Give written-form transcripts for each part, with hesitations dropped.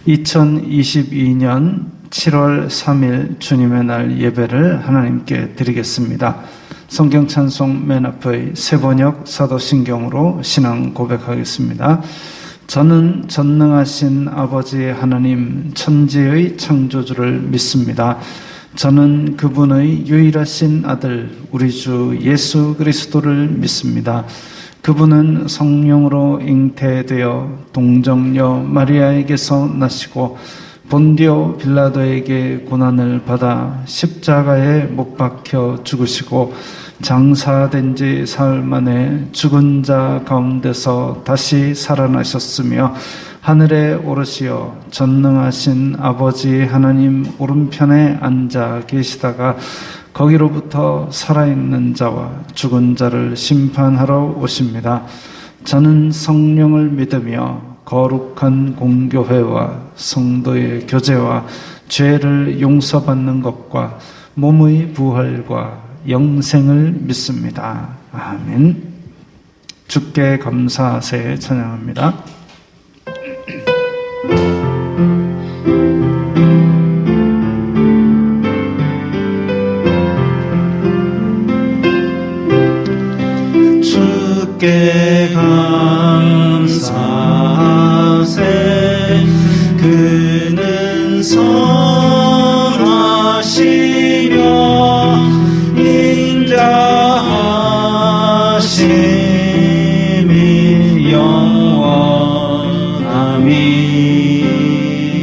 2022년 7월 3일 주님의 날 예배를 하나님께 드리겠습니다. 성경 찬송 맨 앞의 세번역 사도신경으로 신앙 고백하겠습니다. 저는 전능하신 아버지 하나님 천지의 창조주를 믿습니다. 저는 그분의 유일하신 아들 우리 주 예수 그리스도를 믿습니다. 그분은 성령으로 잉태되어 동정녀 마리아에게서 나시고 본디오 빌라도에게 고난을 받아 십자가에 못 박혀 죽으시고 장사된 지 사흘 만에 죽은 자 가운데서 다시 살아나셨으며 하늘에 오르시어 전능하신 아버지 하나님 오른편에 앉아 계시다가 거기로부터 살아있는 자와 죽은 자를 심판하러 오십니다. 저는 성령을 믿으며 거룩한 공교회와 성도의 교제와 죄를 용서받는 것과 몸의 부활과 영생을 믿습니다. 아멘. 주께 감사하세 찬양합니다. 주께 감사하세 그는 선하시며 인자하심이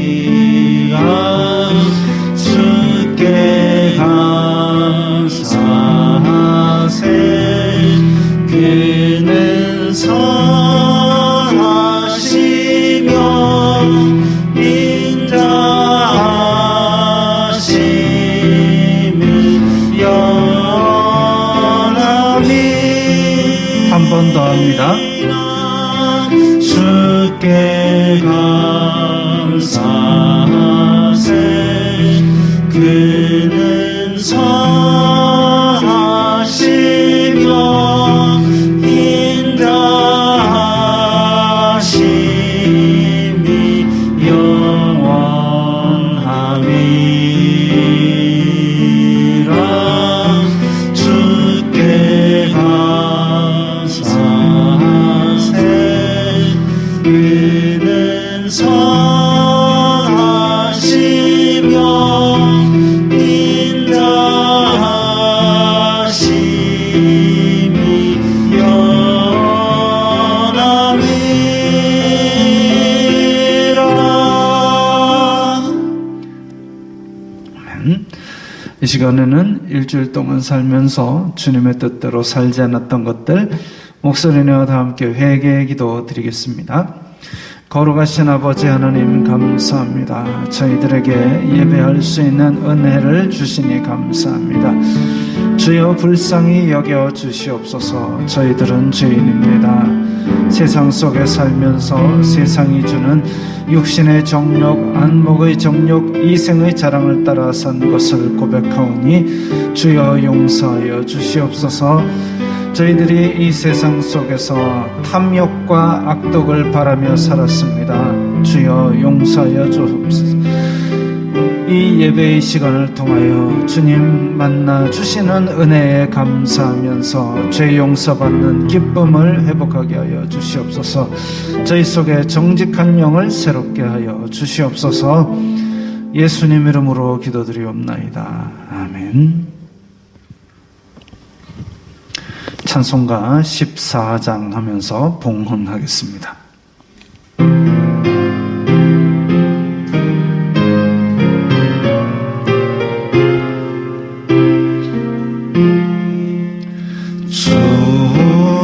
영원함이라 주께 감사하세 그는 선하시며 인자하심이 영원함이 한 번 더 합니다. 주께 감사하세 그는 선하시며 인자하심이 영원함이라 주께 감사하세 그는 선하시며 인자하심이 영원함이라. 아멘. 이 시간에는 일주일 동안 살면서 주님의 뜻대로 살지 않았던 것들 목소리 내어 다 함께 회개의 기도 드리겠습니다. 거룩하신 아버지 하나님 감사합니다. 저희들에게 예배할 수 있는 은혜를 주시니 감사합니다. 주여 불쌍히 여겨 주시옵소서. 저희들은 죄인입니다. 세상 속에 살면서 세상이 주는 육신의 정욕, 안목의 정욕, 이생의 자랑을 따라 산 것을 고백하오니 주여 용서하여 주시옵소서. 저희들이 이 세상 속에서 탐욕과 악독을 바라며 살았습니다. 주여 용서하여 주옵소서. 이 예배의 시간을 통하여 주님 만나 주시는 은혜에 감사하면서 죄 용서받는 기쁨을 회복하게 하여 주시옵소서. 저희 속에 정직한 영을 새롭게 하여 주시옵소서. 예수님 이름으로 기도드리옵나이다. 아멘. 찬송가 14장 하면서 봉헌하겠습니다.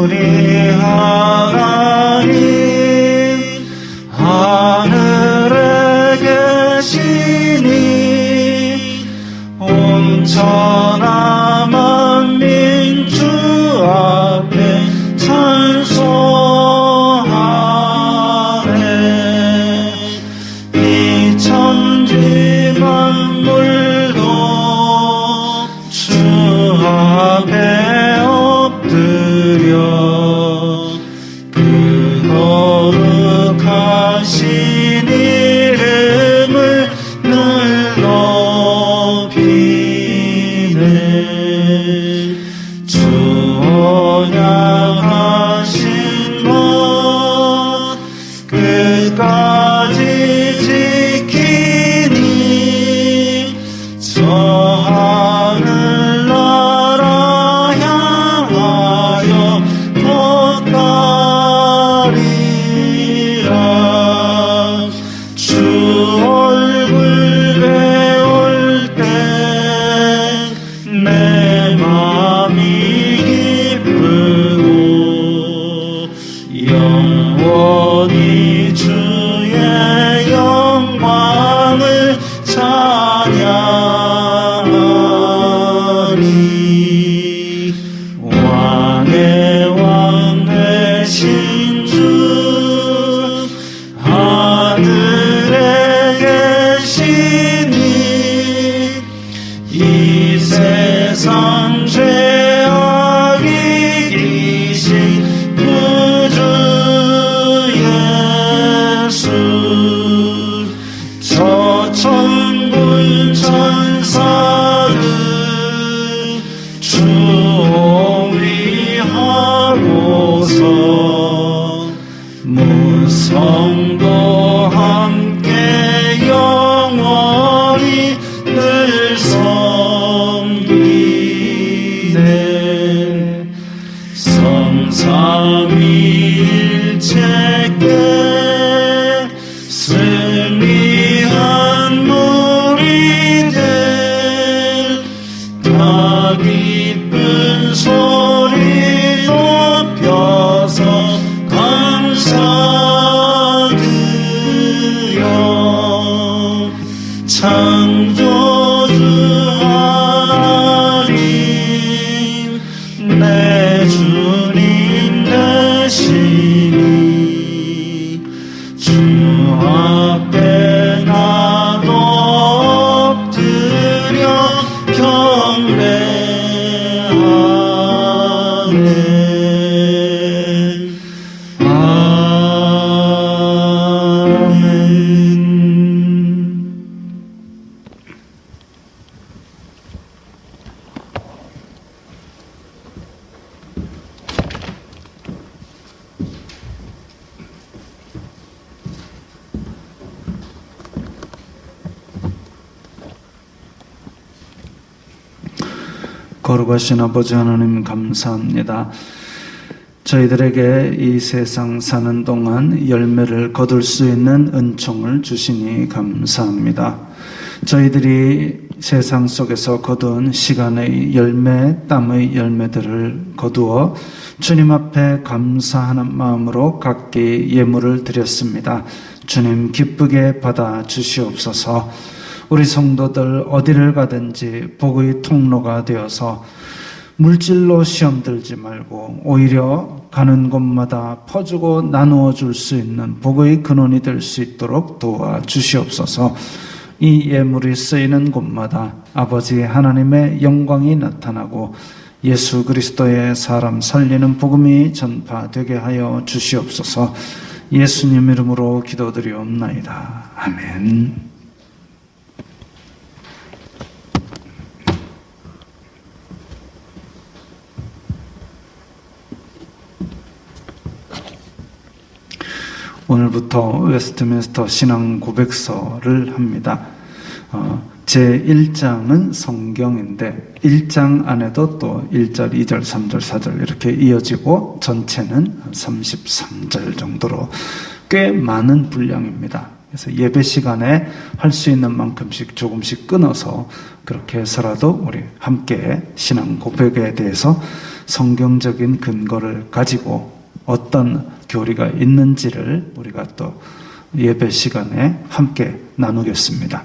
우리 하나님 하늘에 계시니 온천하 만민 주 앞에 찬송하리 주 언약하신 것 끝까지 지키니 저 하늘나라 향하여 걷다리라. 주 얼굴 배울 때 내 맘이 기쁘고 영원히 주의 영광을 찬양하리. 왕의 왕 되신 주 하늘에 계시니 이 세상 죄악 이기신 구주 예수. 저 천군 천사들 주 위하고서 무성도 함께 영원히 늘 섬기네. 성삼위일체께 승리한 무리들 다 기쁜 소리 높여서 감사드려. 창조주 하나님 내 주님 되시니 주 앞에 나도 엎드려 경배하네. 아멘. 거룩하신 아버지 하나님 감사합니다. 저희들에게 이 세상 사는 동안 열매를 거둘 수 있는 은총을 주시니 감사합니다. 저희들이 세상 속에서 거둔 시간의 열매, 땀의 열매들을 거두어 주님 앞에 감사하는 마음으로 각기 예물을 드렸습니다. 주님 기쁘게 받아 주시옵소서. 우리 성도들 어디를 가든지 복의 통로가 되어서 물질로 시험 들지 말고 오히려 가는 곳마다 퍼주고 나누어 줄 수 있는 복의 근원이 될 수 있도록 도와 주시옵소서. 이 예물이 쓰이는 곳마다 아버지 하나님의 영광이 나타나고 예수 그리스도의 사람 살리는 복음이 전파되게 하여 주시옵소서. 예수님 이름으로 기도드리옵나이다. 아멘. 오늘부터 웨스트민스터 신앙 고백서를 합니다. 제1장은 성경인데 1장 안에도 또 1절, 2절, 3절, 4절 이렇게 이어지고 전체는 33절 정도로 꽤 많은 분량입니다. 그래서 예배 시간에 할 수 있는 만큼씩 조금씩 끊어서 그렇게 해서라도 우리 함께 신앙 고백에 대해서 성경적인 근거를 가지고 어떤 교리가 있는지를 우리가 또 예배 시간에 함께 나누겠습니다.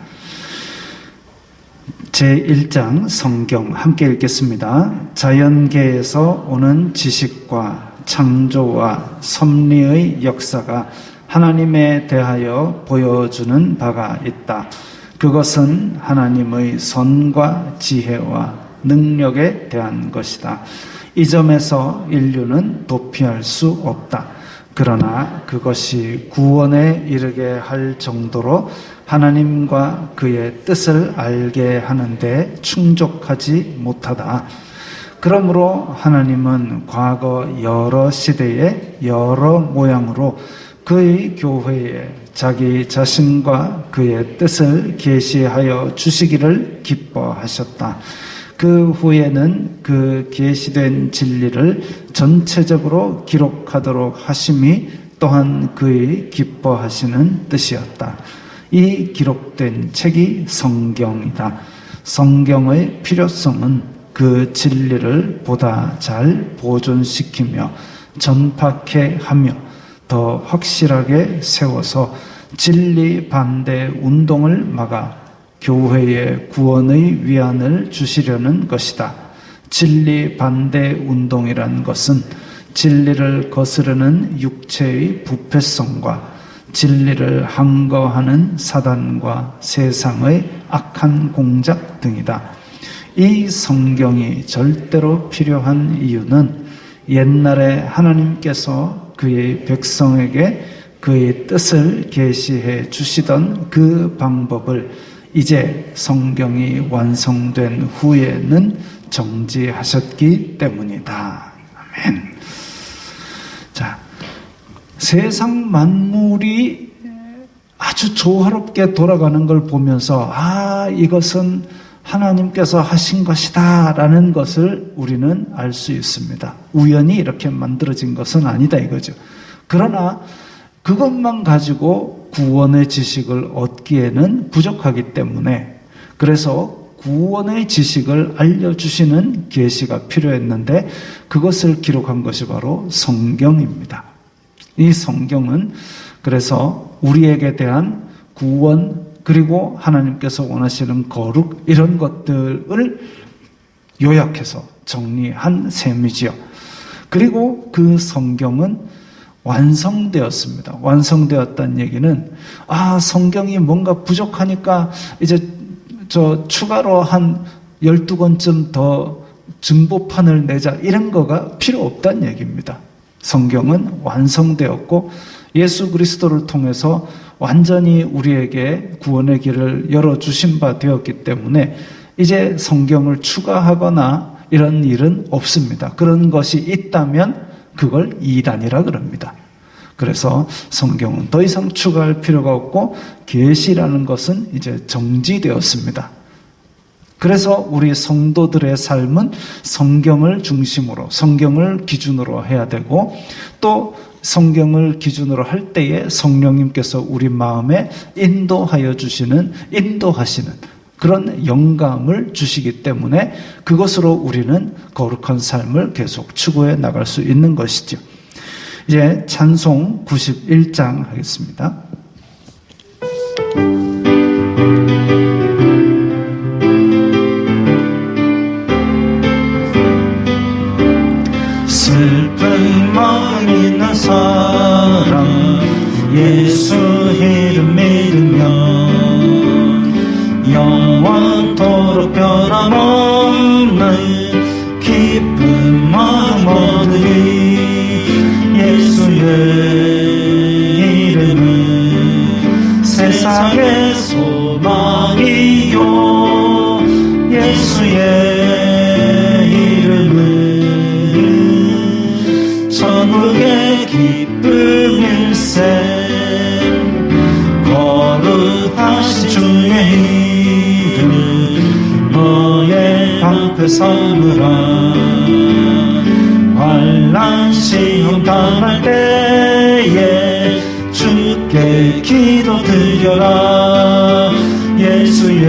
제1장 성경 함께 읽겠습니다. 자연계에서 오는 지식과 창조와 섭리의 역사가 하나님에 대하여 보여주는 바가 있다. 그것은 하나님의 선과 지혜와 능력에 대한 것이다. 이 점에서 인류는 도피할 수 없다. 그러나 그것이 구원에 이르게 할 정도로 하나님과 그의 뜻을 알게 하는데 충족하지 못하다. 그러므로 하나님은 과거 여러 시대에 여러 모양으로 그의 교회에 자기 자신과 그의 뜻을 계시하여 주시기를 기뻐하셨다. 그 후에는 그 계시된 진리를 전체적으로 기록하도록 하심이 또한 그의 기뻐하시는 뜻이었다. 이 기록된 책이 성경이다. 성경의 필요성은 그 진리를 보다 잘 보존시키며 전파케 하며 더 확실하게 세워서 진리 반대 운동을 막아 교회의 구원의 위안을 주시려는 것이다. 진리 반대 운동이란 것은 진리를 거스르는 육체의 부패성과 진리를 항거하는 사단과 세상의 악한 공작 등이다. 이 성경이 절대로 필요한 이유는 옛날에 하나님께서 그의 백성에게 그의 뜻을 계시해 주시던 그 방법을 이제 성경이 완성된 후에는 정지하셨기 때문이다. 아멘. 자, 세상 만물이 아주 조화롭게 돌아가는 걸 보면서 이것은 하나님께서 하신 것이다 라는 것을 우리는 알 수 있습니다. 우연히 이렇게 만들어진 것은 아니다 이거죠. 그러나 그것만 가지고 구원의 지식을 얻기에는 부족하기 때문에 그래서 구원의 지식을 알려주시는 계시가 필요했는데 그것을 기록한 것이 바로 성경입니다. 이 성경은 그래서 우리에게 대한 구원 그리고 하나님께서 원하시는 거룩 이런 것들을 요약해서 정리한 셈이지요. 그리고 그 성경은 완성되었습니다. 완성되었다는 얘기는 성경이 뭔가 부족하니까 이제 추가로 한 12권쯤 더 증보판을 내자 이런 거가 필요 없다는 얘기입니다. 성경은 완성되었고 예수 그리스도를 통해서 완전히 우리에게 구원의 길을 열어주신 바 되었기 때문에 이제 성경을 추가하거나 이런 일은 없습니다. 그런 것이 있다면 그걸 이단이라 그럽니다. 그래서 성경은 더 이상 추가할 필요가 없고 계시라는 것은 이제 정지되었습니다. 그래서 우리 성도들의 삶은 성경을 중심으로 성경을 기준으로 해야 되고 또 성경을 기준으로 할 때에 성령님께서 우리 마음에 인도하시는 그런 영감을 주시기 때문에 그것으로 우리는 거룩한 삶을 계속 추구해 나갈 수 있는 것이죠. 이제 찬송 91장 하겠습니다. 슬픈 마음 있는 사람 예수 이름 믿으면 영원토록 변함없는 기쁜 마음 얻으리. 예수의 이름은 세상의 소망이요 예수의 이름은 천국의 기쁨일세. 거룩하신 주의 이름은 너의 방패 삼으라. 환난 시험 당할 때에 주께 기도드려라. 예수의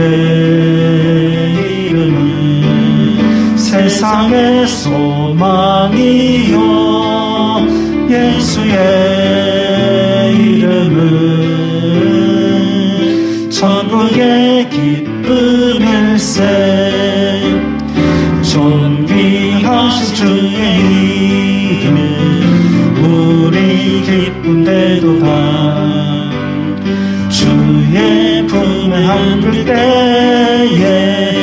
이름은 세상의 소망이요 예수의 이름은 천국의 기쁨일세. 존귀하신 주의 이름은 우리 기쁨대도다. 주의 품에 안길 때에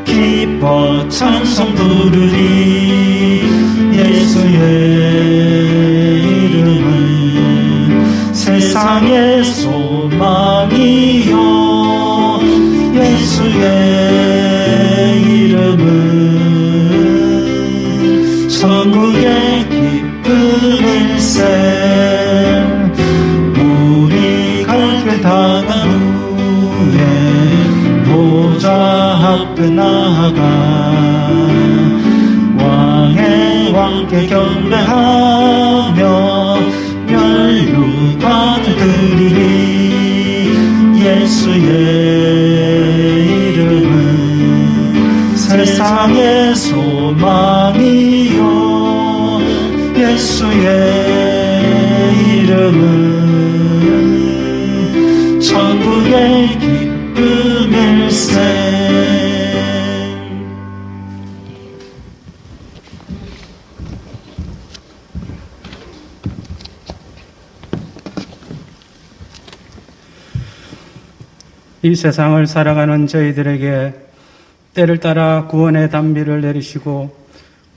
기뻐 찬송 부르리. 예수의 이름은 세상의 소망이요 예수의 이름은 천국의 기쁜 일세 우리 갈 길 다 간 후에 보좌 앞에 나아가 왕의 왕께 경배하며 멸류관을 드리리 예수의 이름은 세상의 소망이요 예수의 이름은 천국의 기쁨일세. 이 세상을 살아가는 저희들에게 때를 따라 구원의 단비를 내리시고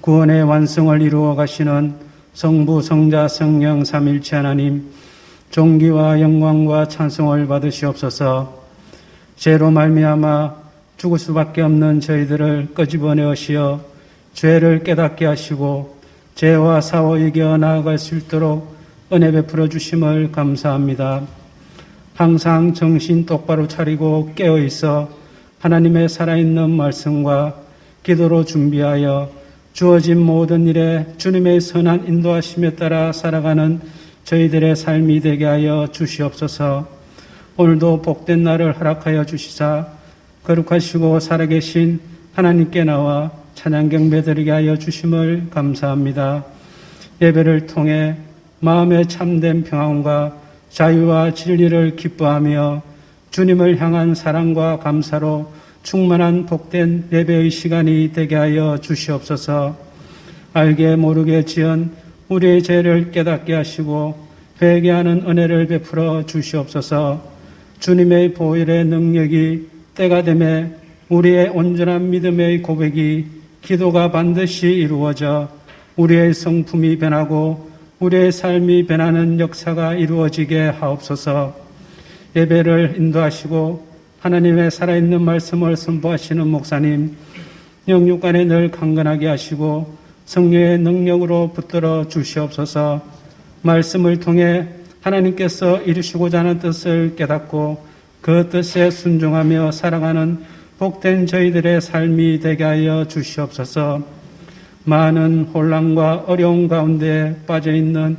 구원의 완성을 이루어 가시는 성부, 성자, 성령 삼일체 하나님, 존귀와 영광과 찬송을 받으시옵소서. 죄로 말미암아 죽을 수밖에 없는 저희들을 끄집어내시어 죄를 깨닫게 하시고 죄와 사와 이겨 나아갈 수 있도록 은혜 베풀어 주심을 감사합니다. 항상 정신 똑바로 차리고 깨어 있어 하나님의 살아있는 말씀과 기도로 준비하여 주어진 모든 일에 주님의 선한 인도하심에 따라 살아가는 저희들의 삶이 되게 하여 주시옵소서. 오늘도 복된 날을 허락하여 주시사 거룩하시고 살아계신 하나님께 나와 찬양 경배드리게 하여 주심을 감사합니다. 예배를 통해 마음의 참된 평안과 자유와 진리를 기뻐하며 주님을 향한 사랑과 감사로 충만한 복된 예배의 시간이 되게 하여 주시옵소서. 알게 모르게 지은 우리의 죄를 깨닫게 하시고 회개하는 은혜를 베풀어 주시옵소서. 주님의 보혈의 능력이 때가 되매 우리의 온전한 믿음의 고백이 기도가 반드시 이루어져 우리의 성품이 변하고 우리의 삶이 변하는 역사가 이루어지게 하옵소서. 예배를 인도하시고 하나님의 살아있는 말씀을 선포하시는 목사님, 영육간에 늘 강건하게 하시고 성령의 능력으로 붙들어 주시옵소서. 말씀을 통해 하나님께서 이루시고자 하는 뜻을 깨닫고 그 뜻에 순종하며 살아가는 복된 저희들의 삶이 되게 하여 주시옵소서. 많은 혼란과 어려움 가운데 빠져있는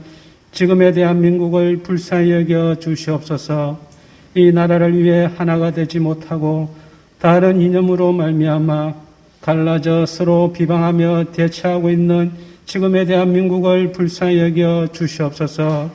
지금의 대한민국을 불쌍히 여겨 주시옵소서. 이 나라를 위해 하나가 되지 못하고 다른 이념으로 말미암아 갈라져 서로 비방하며 대치하고 있는 지금의 대한민국을 불쌍히 여겨 주시옵소서.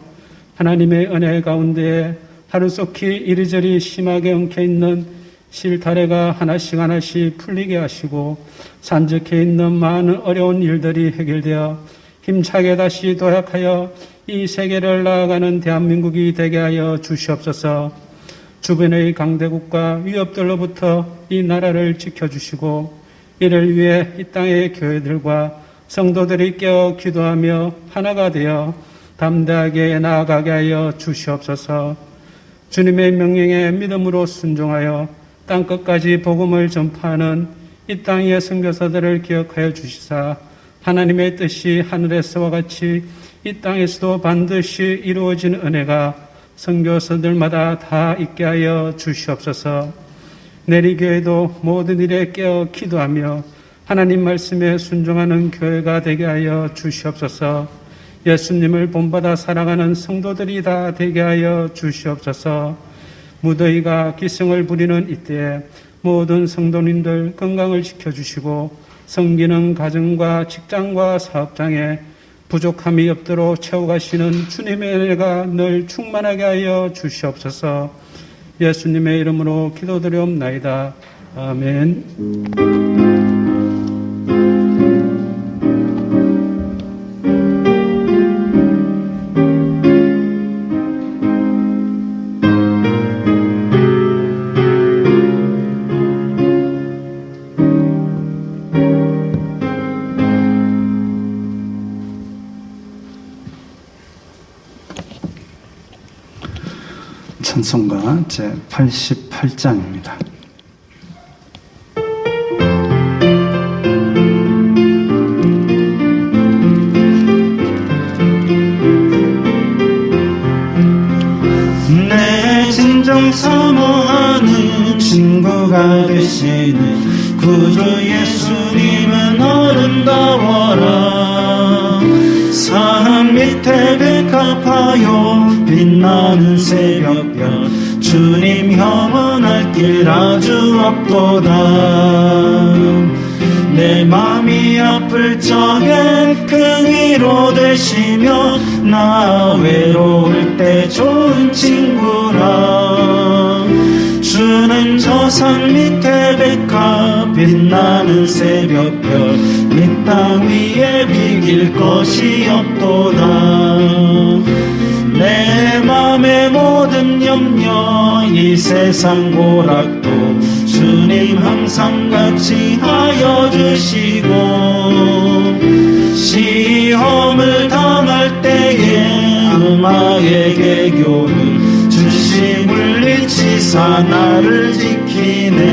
하나님의 은혜 가운데 하루속히 이리저리 심하게 엉켜있는 실타래가 하나씩 풀리게 하시고 산적해 있는 많은 어려운 일들이 해결되어 힘차게 다시 도약하여 이 세계를 나아가는 대한민국이 되게 하여 주시옵소서. 주변의 강대국과 위협들로부터 이 나라를 지켜주시고 이를 위해 이 땅의 교회들과 성도들이 깨어 기도하며 하나가 되어 담대하게 나아가게 하여 주시옵소서. 주님의 명령에 믿음으로 순종하여 땅끝까지 복음을 전파하는 이 땅의 선교사들을 기억하여 주시사 하나님의 뜻이 하늘에서와 같이 이 땅에서도 반드시 이루어지는 은혜가 선교사들마다 다 있게 하여 주시옵소서. 내리교회도 모든 일에 깨어 기도하며 하나님 말씀에 순종하는 교회가 되게 하여 주시옵소서. 예수님을 본받아 살아가는 성도들이 다 되게 하여 주시옵소서. 무더위가 기승을 부리는 이때에 모든 성도님들 건강을 지켜주시고 섬기는 가정과 직장과 사업장에 부족함이 없도록 채워가시는 주님의 은혜가 늘 충만하게 하여 주시옵소서. 예수님의 이름으로 기도드리옵나이다. 아멘. 찬송가 제88장입니다. 사모하는 친구가 되시는 구주 예수님은 아름다워라. 산 밑에 백합하여 빛나는 새벽별 주님 영원할 길 아주 없도다. 내 맘이 아플 적에 큰 위로 되시며 나 외로울 때 좋은 친구라. 주는 저 산 밑에 백합 빛나는 새벽별 이 땅 위에 비길 것이 없도다. 내 맘의 모든 염려 이 세상 고락도 주님 항상 같이 하여 주시고 시험을 당할 때에 악마에게 교훈 주시 물리치사 나를 지키네.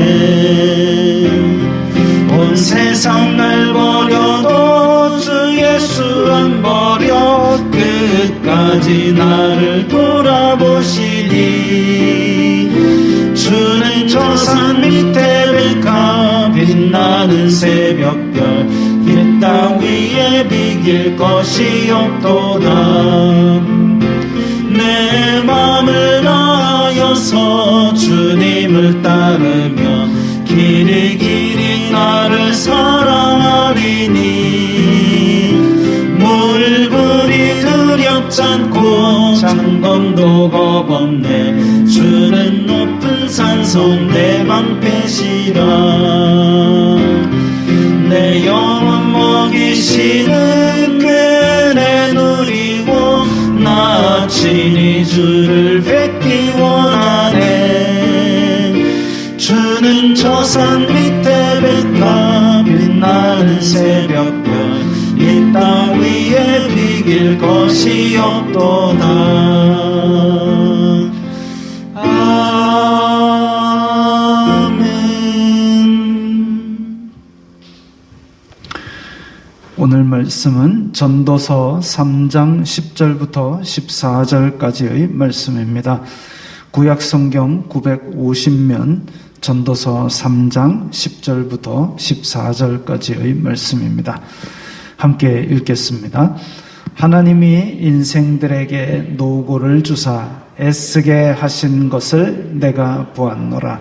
온 세상 날 버려도 주 예수 안 버려 끝까지 나를 돌아보시니. 주는 저 산 밑에 백합 빛나는 새벽별 이 땅 위에 비길 것이 없도다. 내 맘을 다하여서 주님을 따르며 길이 길이 나를 사랑하리니. 물불이 두렵지 않고 장검도 겁없네. 주는 높은 산성 내 방패시라. 내 영혼 먹이시는 그 은혜 누리고 나 친히 주를 뵙기 원하네. 주는 저 산 밑에 백합 빛나는 새벽별 이 땅 위에 비길 것이 없도다. 아멘. 오늘 말씀은 전도서 3장 10절부터 14절까지의 말씀입니다. 구약성경 950면 전도서 3장 10절부터 14절까지의 말씀입니다. 함께 읽겠습니다. 하나님이 인생들에게 노고를 주사 애쓰게 하신 것을 내가 보았노라.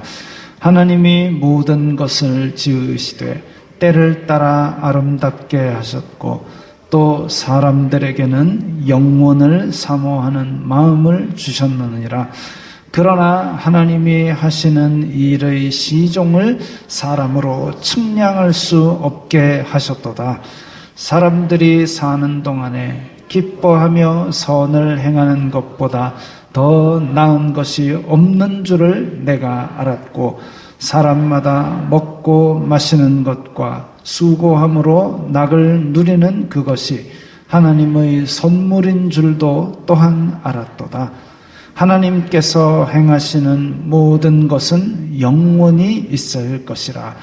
하나님이 모든 것을 지으시되 때를 따라 아름답게 하셨고 또 사람들에게는 영원을 사모하는 마음을 주셨느니라. 그러나 하나님이 하시는 일의 시종을 사람으로 측량할 수 없게 하셨도다. 사람들이 사는 동안에 기뻐하며 선을 행하는 것보다 더 나은 것이 없는 줄을 내가 알았고 사람마다 먹고 마시는 것과 수고함으로 낙을 누리는 그것이 하나님의 선물인 줄도 또한 알았도다. 하나님께서 행하시는 모든 것은 영원히 있을 것이라.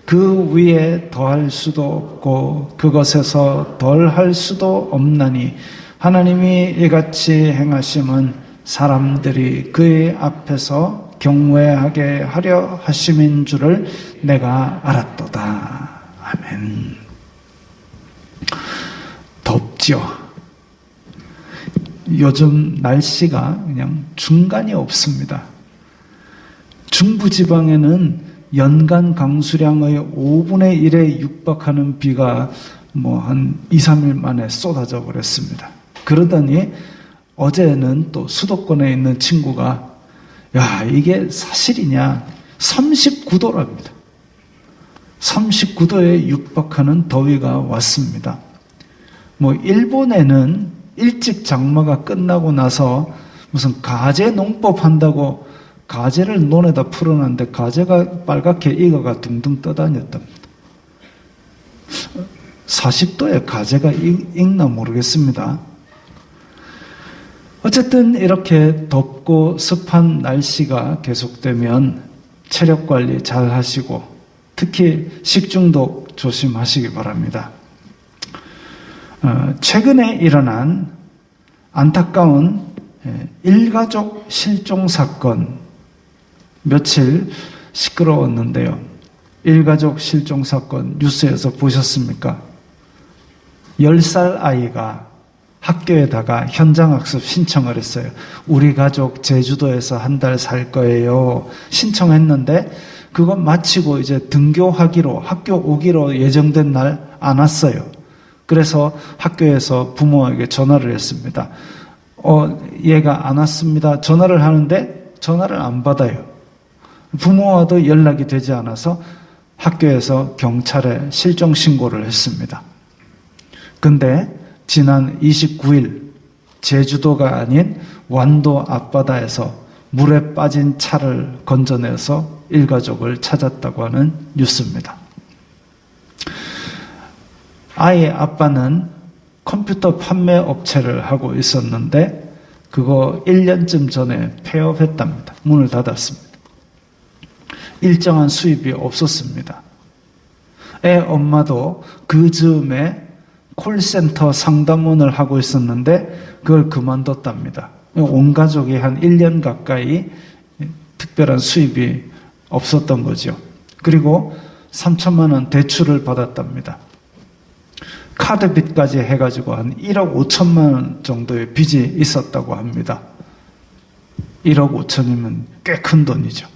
그 위에 더할 수도 없고 그것에서 덜할 수도 없나니 하나님이 이같이 행하심은 사람들이 그의 앞에서 경외하게 하려 하심인 줄을 내가 알았도다. 아멘. 덥죠. 요즘 날씨가 그냥 중간이 없습니다. 중부지방에는 연간 강수량의 5분의 1에 육박하는 비가 한 2, 3일 만에 쏟아져 버렸습니다. 그러더니 어제는 또 수도권에 있는 친구가 야, 이게 사실이냐? 39도랍니다. 39도에 육박하는 더위가 왔습니다. 일본에는 일찍 장마가 끝나고 나서 무슨 가재 농법 한다고 가재를 논에다 풀어놨는데 가재가 빨갛게 익어가 둥둥 떠다녔답니다. 40도에 가재가 익나 모르겠습니다. 어쨌든 이렇게 덥고 습한 날씨가 계속되면 체력 관리 잘 하시고 특히 식중독 조심하시기 바랍니다. 최근에 일어난 안타까운 일가족 실종 사건 며칠 시끄러웠는데요. 일가족 실종 사건 뉴스에서 보셨습니까? 10살 아이가 학교에다가 현장학습 신청을 했어요. 우리 가족 제주도에서 한 달 살 거예요. 신청했는데 그거 마치고 이제 등교하기로, 학교 오기로 예정된 날 안 왔어요. 그래서 학교에서 부모에게 전화를 했습니다. 얘가 안 왔습니다. 전화를 하는데 전화를 안 받아요. 부모와도 연락이 되지 않아서 학교에서 경찰에 실종 신고를 했습니다. 근데 지난 29일 제주도가 아닌 완도 앞바다에서 물에 빠진 차를 건져내서 일가족을 찾았다고 하는 뉴스입니다. 아이의 아빠는 컴퓨터 판매 업체를 하고 있었는데 그거 1년쯤 전에 폐업했답니다. 문을 닫았습니다. 일정한 수입이 없었습니다. 애 엄마도 그 즈음에 콜센터 상담원을 하고 있었는데 그걸 그만뒀답니다. 온 가족이 한 1년 가까이 특별한 수입이 없었던 거죠. 그리고 3천만 원 대출을 받았답니다. 카드빚까지 해가지고 한 1억 5천만 원 정도의 빚이 있었다고 합니다. 1억 5천이면 꽤 큰 돈이죠.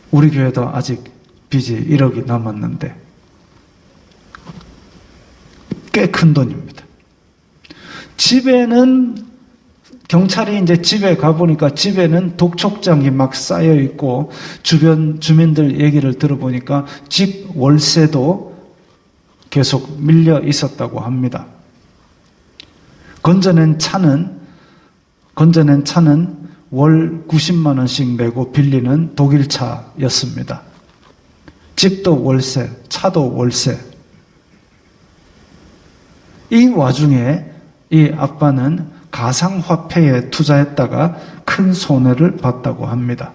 우리 교회도 아직 빚이 1억이 남았는데 꽤 큰 돈입니다. 집에는 경찰이 이제 집에 가보니까 집에는 독촉장이 막 쌓여 있고 주변 주민들 얘기를 들어보니까 집 월세도 계속 밀려 있었다고 합니다. 건져낸 차는 월 90만 원씩 내고 빌리는 독일차였습니다. 집도 월세, 차도 월세. 이 와중에 이 아빠는 가상화폐에 투자했다가 큰 손해를 봤다고 합니다.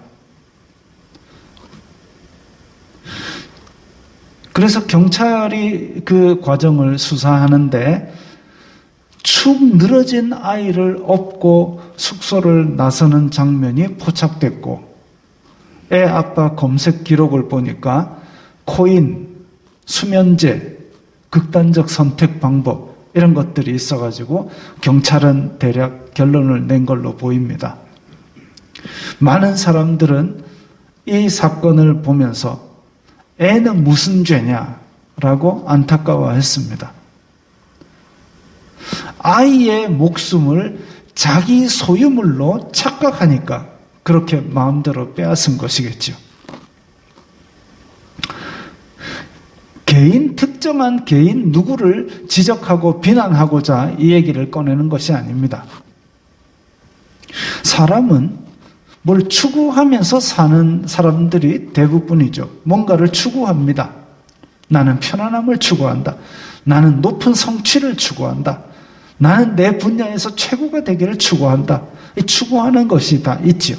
그래서 경찰이 그 과정을 수사하는데 축 늘어진 아이를 업고 숙소를 나서는 장면이 포착됐고 애 아빠 검색 기록을 보니까 코인, 수면제, 극단적 선택 방법 이런 것들이 있어가지고 경찰은 대략 결론을 낸 걸로 보입니다. 많은 사람들은 이 사건을 보면서 애는 무슨 죄냐라고 안타까워했습니다. 아이의 목숨을 자기 소유물로 착각하니까 그렇게 마음대로 빼앗은 것이겠죠. 특정한 개인 누구를 지적하고 비난하고자 이 얘기를 꺼내는 것이 아닙니다. 사람은 뭘 추구하면서 사는 사람들이 대부분이죠. 뭔가를 추구합니다. 나는 편안함을 추구한다. 나는 높은 성취를 추구한다. 나는 내 분야에서 최고가 되기를 추구한다. 이 추구하는 것이 다 있죠.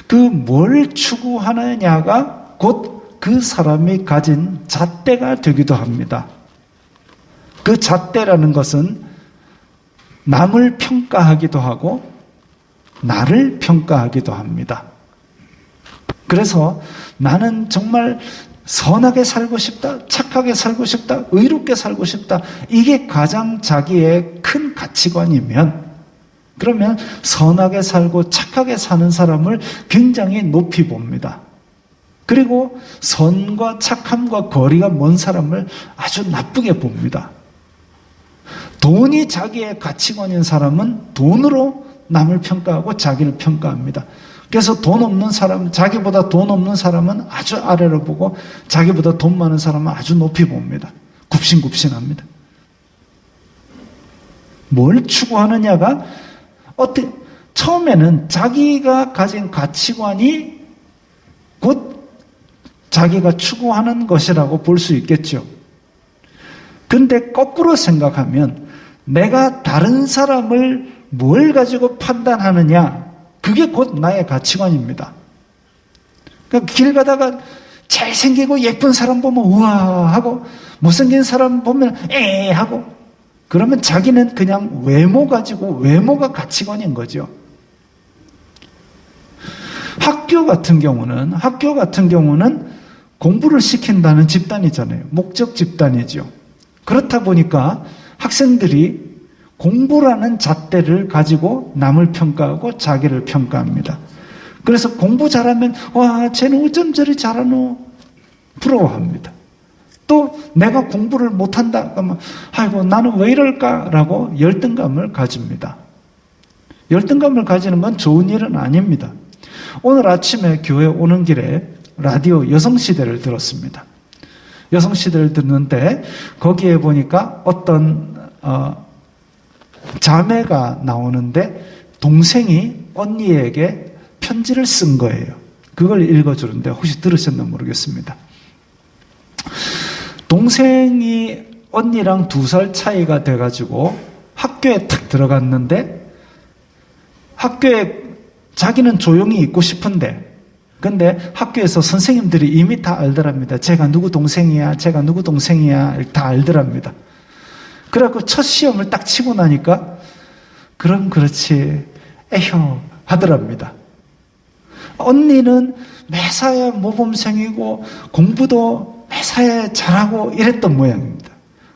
그 뭘 추구하느냐가 곧 그 사람이 가진 잣대가 되기도 합니다. 그 잣대라는 것은 남을 평가하기도 하고 나를 평가하기도 합니다. 그래서 나는 정말 선하게 살고 싶다, 착하게 살고 싶다, 의롭게 살고 싶다. 이게 가장 자기의 큰 가치관이면 그러면 선하게 살고 착하게 사는 사람을 굉장히 높이 봅니다. 그리고 선과 착함과 거리가 먼 사람을 아주 나쁘게 봅니다. 돈이 자기의 가치관인 사람은 돈으로 남을 평가하고 자기를 평가합니다. 그래서 돈 없는 사람, 자기보다 돈 없는 사람은 아주 아래로 보고 자기보다 돈 많은 사람은 아주 높이 봅니다. 굽신굽신합니다. 뭘 추구하느냐가 처음에는 자기가 가진 가치관이 곧 자기가 추구하는 것이라고 볼 수 있겠죠. 근데 거꾸로 생각하면 내가 다른 사람을 뭘 가지고 판단하느냐, 그게 곧 나의 가치관입니다. 그러니까 길 가다가 잘생기고 예쁜 사람 보면 우와 하고 못생긴 사람 보면 에 하고 그러면 자기는 그냥 외모 가지고 외모가 가치관인 거죠. 학교 같은 경우는 공부를 시킨다는 집단이잖아요. 목적 집단이죠. 그렇다 보니까 학생들이 공부라는 잣대를 가지고 남을 평가하고 자기를 평가합니다. 그래서 공부 잘하면 와, 쟤는 어쩜 저리 잘하노? 부러워합니다. 또 내가 공부를 못한다 그러면 아이고 나는 왜 이럴까라고 열등감을 가집니다. 열등감을 가지는 건 좋은 일은 아닙니다. 오늘 아침에 교회 오는 길에 라디오 여성시대를 들었습니다. 여성시대를 듣는데 거기에 보니까 어떤 자매가 나오는데 동생이 언니에게 편지를 쓴 거예요. 그걸 읽어주는데 혹시 들으셨나 모르겠습니다. 동생이 언니랑 2살 차이가 돼가지고 학교에 탁 들어갔는데 학교에 자기는 조용히 있고 싶은데 근데 학교에서 선생님들이 이미 다 알더랍니다. 제가 누구 동생이야 다 알더랍니다. 그래갖고 첫 시험을 딱 치고 나니까 그럼 그렇지 에휴 하더랍니다. 언니는 매사에 모범생이고 공부도 매사에 잘하고 이랬던 모양입니다.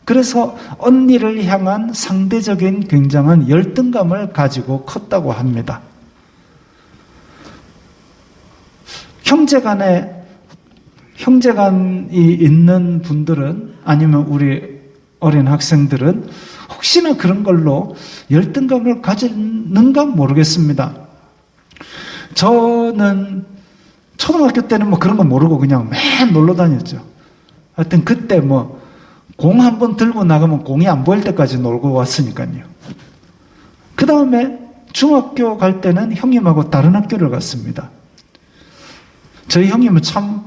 그래서 언니를 향한 상대적인 굉장한 열등감을 가지고 컸다고 합니다. 형제간이 있는 분들은 아니면 우리 어린 학생들은 혹시나 그런 걸로 열등감을 가지는가 모르겠습니다. 저는 초등학교 때는 뭐 그런 거 모르고 그냥 맨 놀러 다녔죠. 하여튼 그때 뭐 공 한 번 들고 나가면 공이 안 보일 때까지 놀고 왔으니까요. 그 다음에 중학교 갈 때는 형님하고 다른 학교를 갔습니다. 저희 형님은 참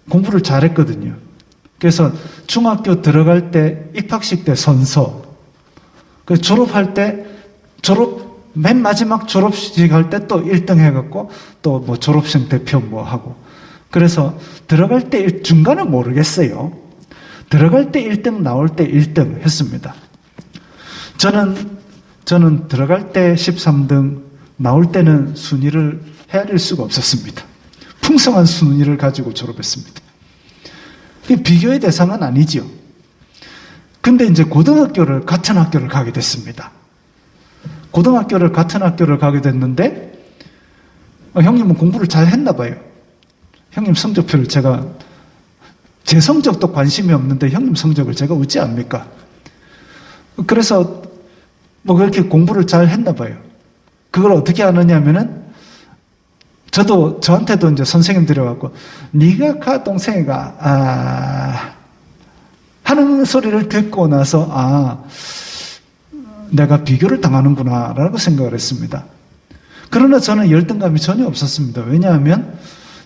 공부를 잘했거든요. 그래서 중학교 들어갈 때 입학식 때 선서, 그 졸업할 때 맨 마지막 졸업식 할 때 또 1등 해갖고 또 뭐 졸업생 대표 뭐 하고. 그래서 들어갈 때 중간은 모르겠어요. 들어갈 때 1등 나올 때 1등 했습니다. 저는 들어갈 때 13등 나올 때는 순위를 헤아릴 수가 없었습니다. 풍성한 순위를 가지고 졸업했습니다. 비교의 대상은 아니지요. 근데 이제 같은 학교를 가게 됐습니다. 같은 학교를 가게 됐는데, 형님은 공부를 잘 했나 봐요. 형님 성적표를 제 성적도 관심이 없는데 형님 성적을 제가 어찌 압니까? 그래서 뭐 그렇게 공부를 잘 했나 봐요. 그걸 어떻게 아느냐 하면은, 저한테도 이제 선생님들이 와갖고, 네가 가 동생이가, 하는 소리를 듣고 나서, 내가 비교를 당하는구나, 라고 생각을 했습니다. 그러나 저는 열등감이 전혀 없었습니다. 왜냐하면,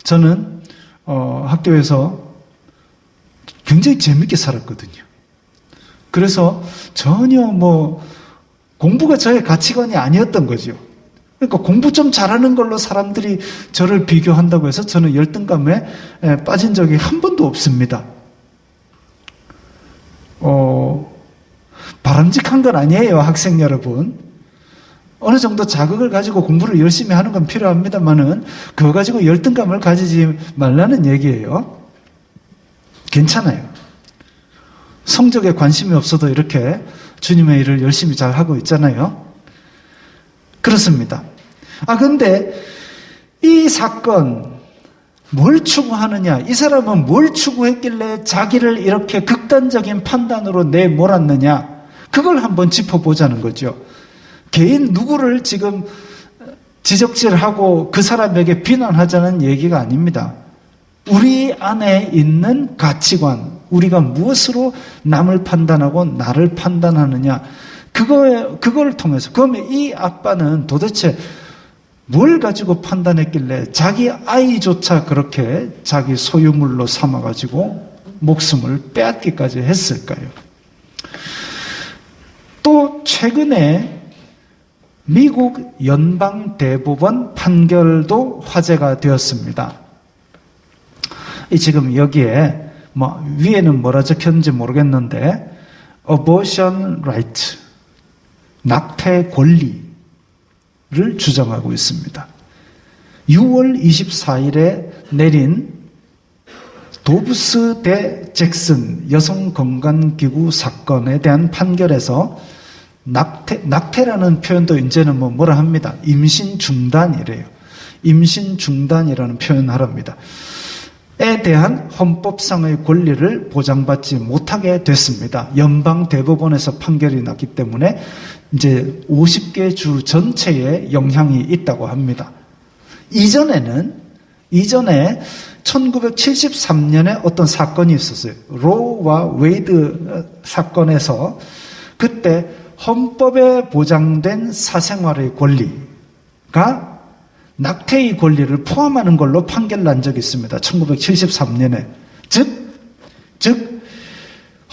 저는, 학교에서 굉장히 재밌게 살았거든요. 그래서 전혀 공부가 저의 가치관이 아니었던 거죠. 그러니까 공부 좀 잘하는 걸로 사람들이 저를 비교한다고 해서 저는 열등감에 빠진 적이 한 번도 없습니다. 바람직한 건 아니에요, 학생 여러분. 어느 정도 자극을 가지고 공부를 열심히 하는 건 필요합니다만은 그거 가지고 열등감을 가지지 말라는 얘기예요. 괜찮아요. 성적에 관심이 없어도 이렇게 주님의 일을 열심히 잘 하고 있잖아요. 그렇습니다. 근데 이 사건 뭘 추구하느냐? 이 사람은 뭘 추구했길래 자기를 이렇게 극단적인 판단으로 내몰았느냐? 그걸 한번 짚어보자는 거죠. 개인 누구를 지금 지적질하고 그 사람에게 비난하자는 얘기가 아닙니다. 우리 안에 있는 가치관, 우리가 무엇으로 남을 판단하고 나를 판단하느냐, 그걸 통해서. 그러면 이 아빠는 도대체 뭘 가지고 판단했길래 자기 아이조차 그렇게 자기 소유물로 삼아가지고 목숨을 빼앗기까지 했을까요? 또 최근에 미국 연방대법원 판결도 화제가 되었습니다. 지금 여기에 위에는 뭐라 적혔는지 모르겠는데 abortion right, 낙태 권리를 주장하고 있습니다. 6월 24일에 내린 도브스 대 잭슨 여성건강기구 사건에 대한 판결에서 낙태라는 표현도 이제는 뭐라 합니다. 임신 중단이래요. 임신 중단이라는 표현을 하랍니다. 에 대한 헌법상의 권리를 보장받지 못하게 됐습니다. 연방 대법원에서 판결이 났기 때문에 이제 50개 주 전체에 영향이 있다고 합니다. 이전에 1973년에 어떤 사건이 있었어요. 로와 웨이드 사건에서 그때 헌법에 보장된 사생활의 권리가 낙태의 권리를 포함하는 걸로 판결 난 적이 있습니다. 1973년에. 즉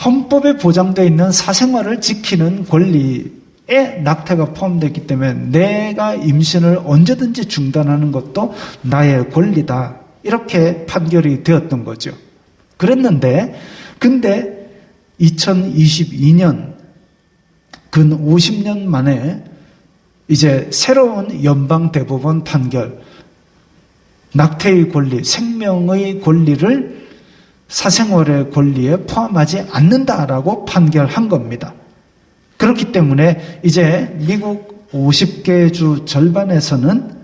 헌법에 보장되어 있는 사생활을 지키는 권리에 낙태가 포함되어 있기 때문에 내가 임신을 언제든지 중단하는 것도 나의 권리다. 이렇게 판결이 되었던 거죠. 그랬는데 근데 2022년 근 50년 만에 이제 새로운 연방 대법원 판결, 낙태의 권리, 생명의 권리를 사생활의 권리에 포함하지 않는다라고 판결한 겁니다. 그렇기 때문에 이제 미국 50개 주 절반에서는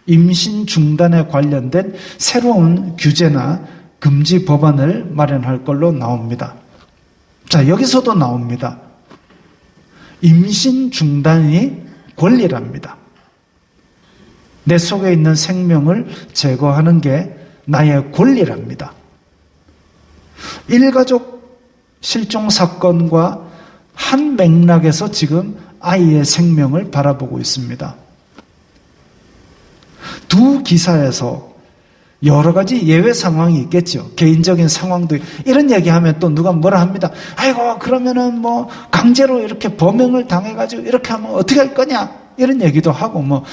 임신 중단에 관련된 새로운 규제나 금지 법안을 마련할 걸로 나옵니다. 자, 여기서도 나옵니다. 임신 중단이 권리랍니다. 내 속에 있는 생명을 제거하는 게 나의 권리랍니다. 일가족 실종 사건과 한 맥락에서 지금 아이의 생명을 바라보고 있습니다. 두 기사에서 여러 가지 예외 상황이 있겠죠. 개인적인 상황도 이런 얘기하면 또 누가 뭐라 합니다. 아이고 그러면은 뭐 강제로 이렇게 범행을 당해가지고 이렇게 하면 어떻게 할 거냐 이런 얘기도 하고 뭐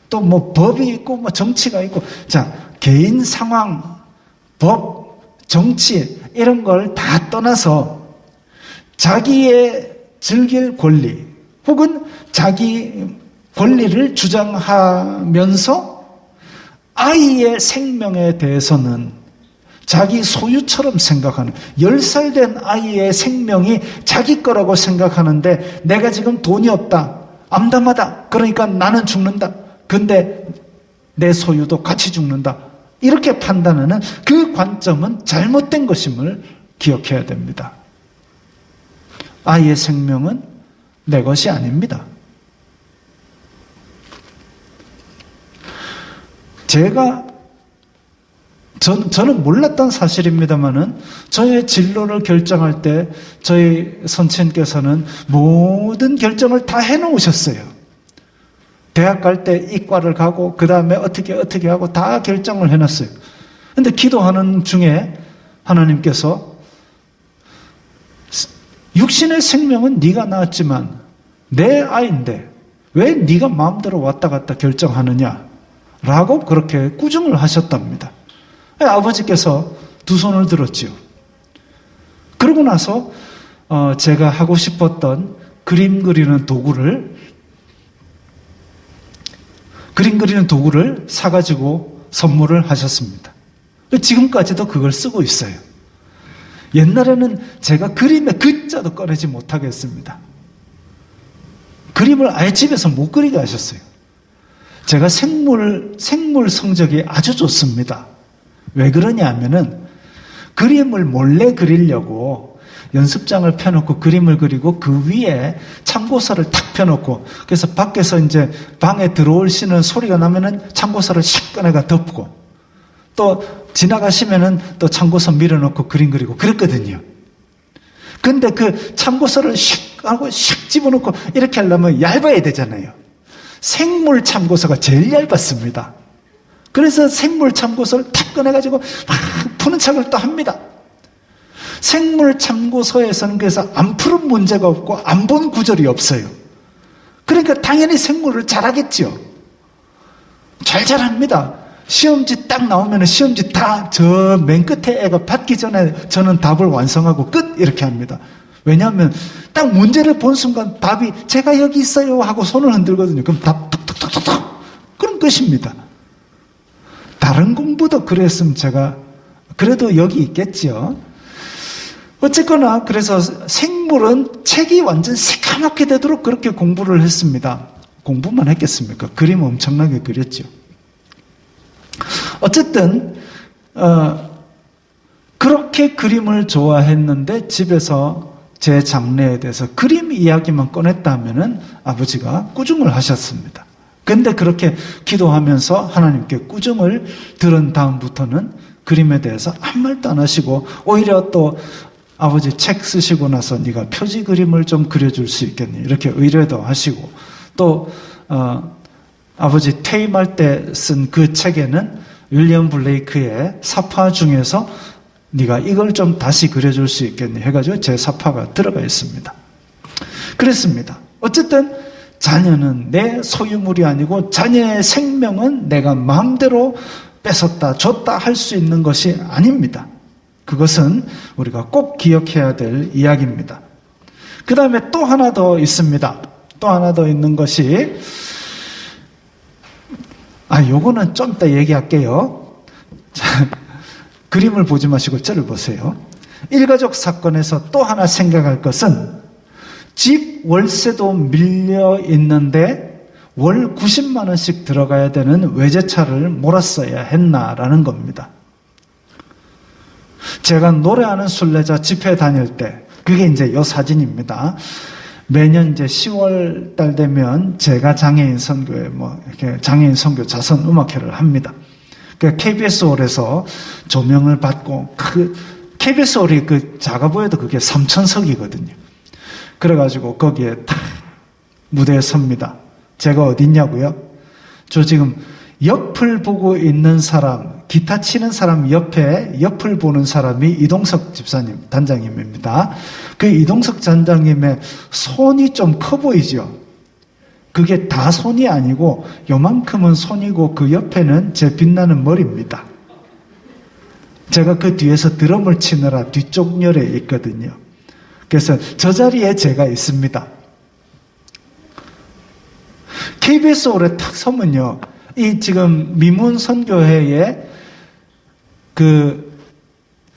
또 뭐 법이 있고 뭐 정치가 있고 자 개인 상황, 법, 정치 이런 걸 다 떠나서 자기의 즐길 권리 혹은 자기 권리를 주장하면서 아이의 생명에 대해서는 자기 소유처럼 생각하는 10살 된 아이의 생명이 자기 거라고 생각하는데 내가 지금 돈이 없다. 암담하다. 그러니까 나는 죽는다. 근데 내 소유도 같이 죽는다. 이렇게 판단하는 그 관점은 잘못된 것임을 기억해야 됩니다. 아이의 생명은 내 것이 아닙니다. 저는 몰랐던 사실입니다만은 저의 진로를 결정할 때 저희 선생님께서는 모든 결정을 다 해놓으셨어요. 대학 갈 때 이과를 가고 그 다음에 어떻게 하고 다 결정을 해놨어요. 근데 기도하는 중에 하나님께서 육신의 생명은 네가 낳았지만 내 아이인데 왜 네가 마음대로 왔다 갔다 결정하느냐 라고 그렇게 꾸중을 하셨답니다. 아버지께서 두 손을 들었지요. 그러고 나서 제가 하고 싶었던 그림 그리는 도구를 사가지고 선물을 하셨습니다. 지금까지도 그걸 쓰고 있어요. 옛날에는 제가 그림에 글자도 꺼내지 못하겠습니다. 그림을 아예 집에서 못 그리게 하셨어요. 제가 생물 성적이 아주 좋습니다. 왜 그러냐 하면은 그림을 몰래 그리려고 연습장을 펴놓고 그림을 그리고 그 위에 참고서를 탁 펴놓고 그래서 밖에서 이제 방에 들어오시는 소리가 나면은 참고서를 샥 꺼내가 덮고 또 지나가시면은 또 참고서 밀어놓고 그림 그리고 그랬거든요. 근데 그 참고서를 샥 하고 샥 집어넣고 이렇게 하려면 얇아야 되잖아요. 생물 참고서가 제일 얇았습니다. 그래서 생물 참고서를 탁 꺼내가지고 막 푸는 척을 또 합니다. 생물 참고서에서는 그래서 안 푸는 문제가 없고 안 본 구절이 없어요. 그러니까 당연히 생물을 잘하겠죠. 잘합니다. 시험지 딱 나오면 시험지 다 저 맨 끝에 애가 받기 전에 저는 답을 완성하고 끝 이렇게 합니다. 왜냐하면 딱 문제를 본 순간 답이 제가 여기 있어요 하고 손을 흔들거든요. 그럼 답 툭툭툭툭툭 그럼 끝입니다. 누구도 그랬으면 제가 그래도 여기 있겠죠. 어쨌거나 그래서 생물은 책이 완전 새까맣게 되도록 그렇게 공부를 했습니다. 공부만 했겠습니까? 그림 엄청나게 그렸죠. 어쨌든 그렇게 그림을 좋아했는데 집에서 제 장래에 대해서 그림 이야기만 꺼냈다 하면은 아버지가 꾸중을 하셨습니다. 근데 그렇게 기도하면서 하나님께 꾸중을 들은 다음부터는 그림에 대해서 아무 말도 안 하시고 오히려 또 아버지 책 쓰시고 나서 네가 표지 그림을 좀 그려줄 수 있겠니? 이렇게 의뢰도 하시고 또 아버지 퇴임할 때 쓴 그 책에는 윌리엄 블레이크의 사파 중에서 네가 이걸 좀 다시 그려줄 수 있겠니? 해가지고 제 사파가 들어가 있습니다. 그랬습니다. 어쨌든 자녀는 내 소유물이 아니고 자녀의 생명은 내가 마음대로 뺏었다 줬다 할 수 있는 것이 아닙니다. 그것은 우리가 꼭 기억해야 될 이야기입니다. 그 다음에 또 하나 더 있습니다. 또 하나 더 있는 것이 요거는 좀 이따 얘기할게요. 자, 그림을 보지 마시고 저를 보세요. 일가족 사건에서 또 하나 생각할 것은 집 월세도 밀려 있는데 월 90만 원씩 들어가야 되는 외제차를 몰았어야 했나라는 겁니다. 제가 노래하는 순례자 집회 다닐 때 그게 이제 요 사진입니다. 매년 이제 10월 달 되면 제가 장애인 선교에 이렇게 장애인 선교 자선 음악회를 합니다. 그 KBS 홀에서 조명을 받고 KBS 홀이 작아 보여도 그게 3,000석이거든요. 그래가지고 거기에 딱 무대에 섭니다. 제가 어딨냐고요? 저 지금 옆을 보고 있는 사람, 기타 치는 사람 옆에 옆을 보는 사람이 이동석 집사님, 단장님입니다. 그 이동석 단장님의 손이 좀 커 보이죠? 그게 다 손이 아니고 요만큼은 손이고 그 옆에는 제 빛나는 머리입니다. 제가 그 뒤에서 드럼을 치느라 뒤쪽 열에 있거든요. 그래서 저 자리에 제가 있습니다. KBS 홀에 탁 서면요. 이 지금 미문 선교회의 그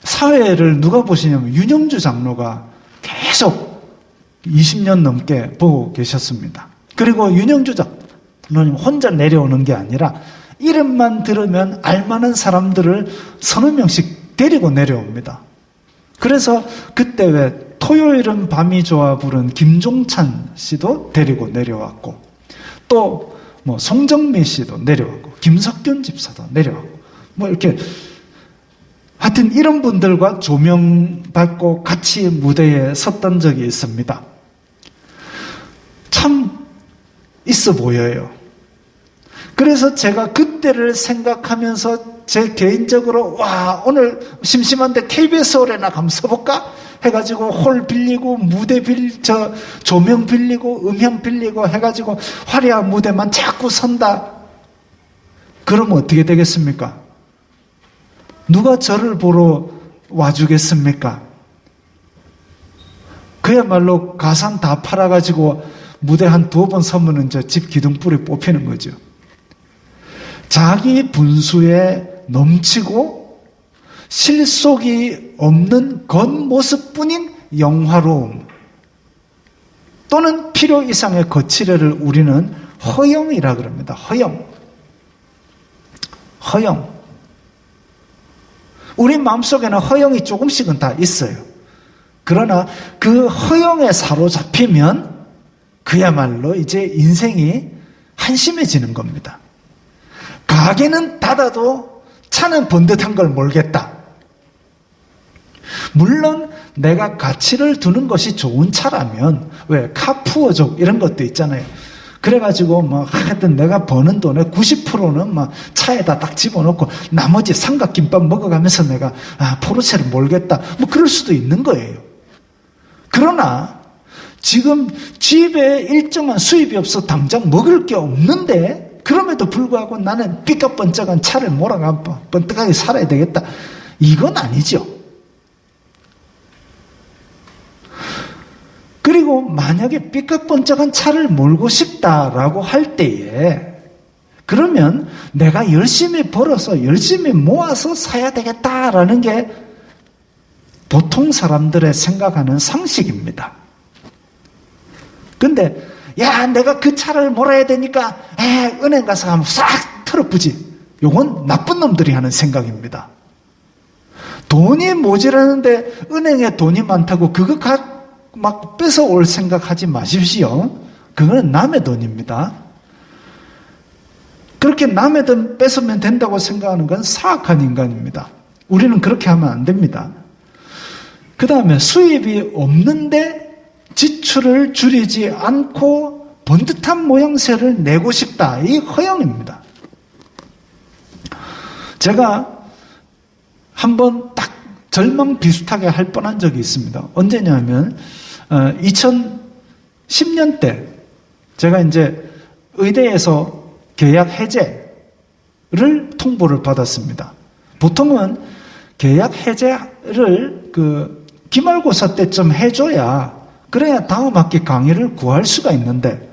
사회를 누가 보시냐면 윤영주 장로가 계속 20년 넘게 보고 계셨습니다. 그리고 윤영주 장로님 혼자 내려오는 게 아니라 이름만 들으면 알만한 사람들을 서너 명씩 데리고 내려옵니다. 그래서 그때 왜 토요일은 밤이 좋아 부른 김종찬 씨도 데리고 내려왔고 또 송정민 씨도 내려왔고 김석균 집사도 내려왔고 이렇게 하여튼 이런 분들과 조명받고 같이 무대에 섰던 적이 있습니다. 참 있어 보여요. 그래서 제가 그때를 생각하면서 제 개인적으로 오늘 심심한데 KBS 홀에나 가면 서볼까? 해가지고 홀 빌리고 무대 조명 빌리고 음향 빌리고 해가지고 화려한 무대만 자꾸 선다. 그러면 어떻게 되겠습니까? 누가 저를 보러 와주겠습니까? 그야말로 가산 다 팔아가지고 무대 한 2번 서면은 저 집 기둥불이 뽑히는 거죠. 자기 분수에 넘치고 실속이 없는 겉모습뿐인 영화로움 또는 필요 이상의 거칠애를 우리는 허영이라 그럽니다. 허영. 우리 마음속에는 허영이 조금씩은 다 있어요. 그러나 그 허영에 사로잡히면 그야말로 이제 인생이 한심해지는 겁니다. 가게는 닫아도 차는 번듯한 걸 몰겠다. 물론 내가 가치를 두는 것이 좋은 차라면 왜 카푸어족 이런 것도 있잖아요. 그래가지고 하여튼 내가 버는 돈의 90%는 차에다 딱 집어넣고 나머지 삼각김밥 먹어가면서 내가 포르쉐를 몰겠다. 그럴 수도 있는 거예요. 그러나 지금 집에 일정한 수입이 없어 당장 먹을 게 없는데 그럼에도 불구하고 나는 삐까번쩍한 차를 몰아가 번뜩하게 살아야 되겠다. 이건 아니죠. 그리고 만약에 삐까번쩍한 차를 몰고 싶다라고 할 때에 그러면 내가 열심히 벌어서 열심히 모아서 사야 되겠다라는 게 보통 사람들의 생각하는 상식입니다. 근데 야, 내가 그 차를 몰아야 되니까 은행 가서 한번 싹 털어부지. 요건 나쁜 놈들이 하는 생각입니다. 돈이 모자라는데 은행에 돈이 많다고 그거 막 뺏어올 생각하지 마십시오. 그거는 남의 돈입니다. 그렇게 남의 돈 뺏으면 된다고 생각하는 건 사악한 인간입니다. 우리는 그렇게 하면 안 됩니다. 그 다음에 수입이 없는데 지출을 줄이지 않고 번듯한 모양새를 내고 싶다. 이 허영입니다. 제가 한번 딱 절망 비슷하게 할 뻔한 적이 있습니다. 언제냐면 2010년 때 제가 이제 의대에서 계약 해제를 통보를 받았습니다. 보통은 계약 해제를 기말고사 때쯤 해줘야 그래야 다음 학기 강의를 구할 수가 있는데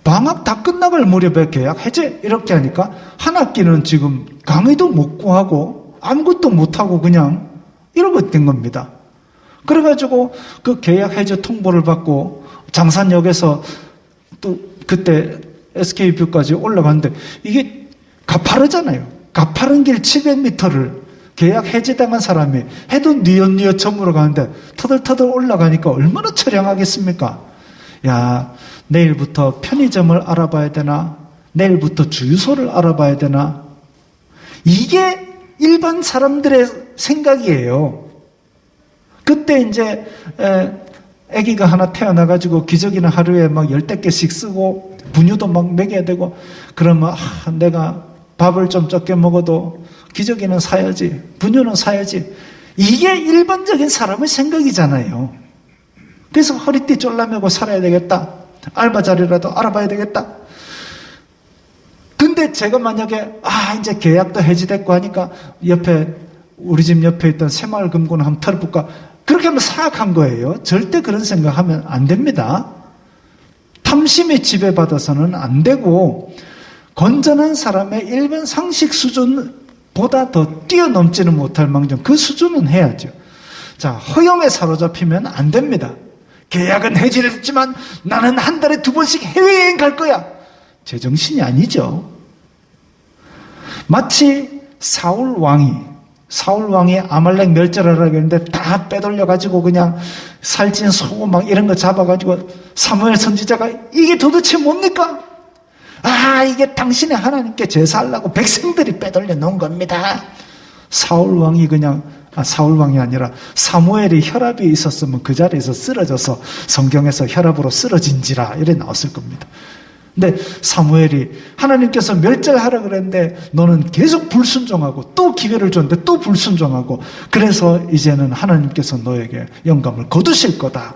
방학 다 끝나갈 무렵에 계약 해제 이렇게 하니까 한 학기는 지금 강의도 못 구하고 아무것도 못하고 그냥 이러고 된 겁니다. 그래가지고 그 계약 해제 통보를 받고 장산역에서 또 그때 SK뷰까지 올라갔는데 이게 가파르잖아요. 가파른 길 700m를 계약 해제당한 사람이 해도 뉘엿뉘엿 저물어 가는데 터덜터덜 올라가니까 얼마나 처량하겠습니까? 야, 내일부터 편의점을 알아봐야 되나? 내일부터 주유소를 알아봐야 되나? 이게 일반 사람들의 생각이에요. 그때 이제 아기가 하나 태어나가지고 기저귀는 하루에 막 10대 개씩 쓰고 분유도 막 먹여야 되고 그러면 내가 밥을 좀 적게 먹어도 기저귀는 사야지, 분유는 사야지. 이게 일반적인 사람의 생각이잖아요. 그래서 허리띠 졸라매고 살아야 되겠다. 알바 자리라도 알아봐야 되겠다. 근데 제가 만약에 이제 계약도 해지됐고 하니까 우리 집 옆에 있던 새마을금고는 한번 털어볼까? 그렇게 하면 사악한 거예요. 절대 그런 생각하면 안 됩니다. 탐심에 지배받아서는 안 되고 건전한 사람의 일반 상식 수준보다 더 뛰어넘지는 못할 망정 그 수준은 해야죠. 자, 허영에 사로잡히면 안 됩니다. 계약은 해지했지만 나는 한 달에 2번씩 해외여행 갈 거야. 제정신이 아니죠. 마치 사울 왕이 아말렉 멸절하라고 했는데 다 빼돌려가지고 그냥 살찐 소 막 이런 거 잡아가지고 사무엘 선지자가 이게 도대체 뭡니까? 이게 당신의 하나님께 제사하려고 백성들이 빼돌려 놓은 겁니다. 사울왕이 아니라 사무엘이 혈압이 있었으면 그 자리에서 쓰러져서 성경에서 혈압으로 쓰러진지라 이래 나왔을 겁니다. 근데 사무엘이 하나님께서 멸절하라 그랬는데 너는 계속 불순종하고 또 기회를 줬는데 또 불순종하고 그래서 이제는 하나님께서 너에게 영감을 거두실 거다.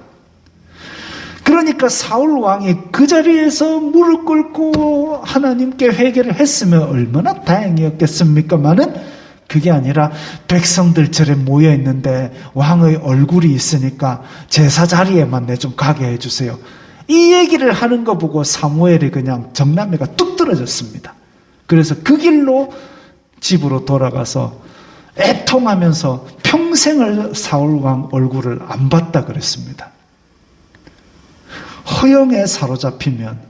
그러니까 사울 왕이 그 자리에서 무릎 꿇고 하나님께 회개를 했으면 얼마나 다행이었겠습니까마는 그게 아니라 백성들 절에 모여 있는데 왕의 얼굴이 있으니까 제사 자리에만 내 좀 가게 해주세요. 이 얘기를 하는 거 보고 사무엘이 그냥 정남이가 뚝 떨어졌습니다. 그래서 그 길로 집으로 돌아가서 애통하면서 평생을 사울왕 얼굴을 안 봤다 그랬습니다. 허영에 사로잡히면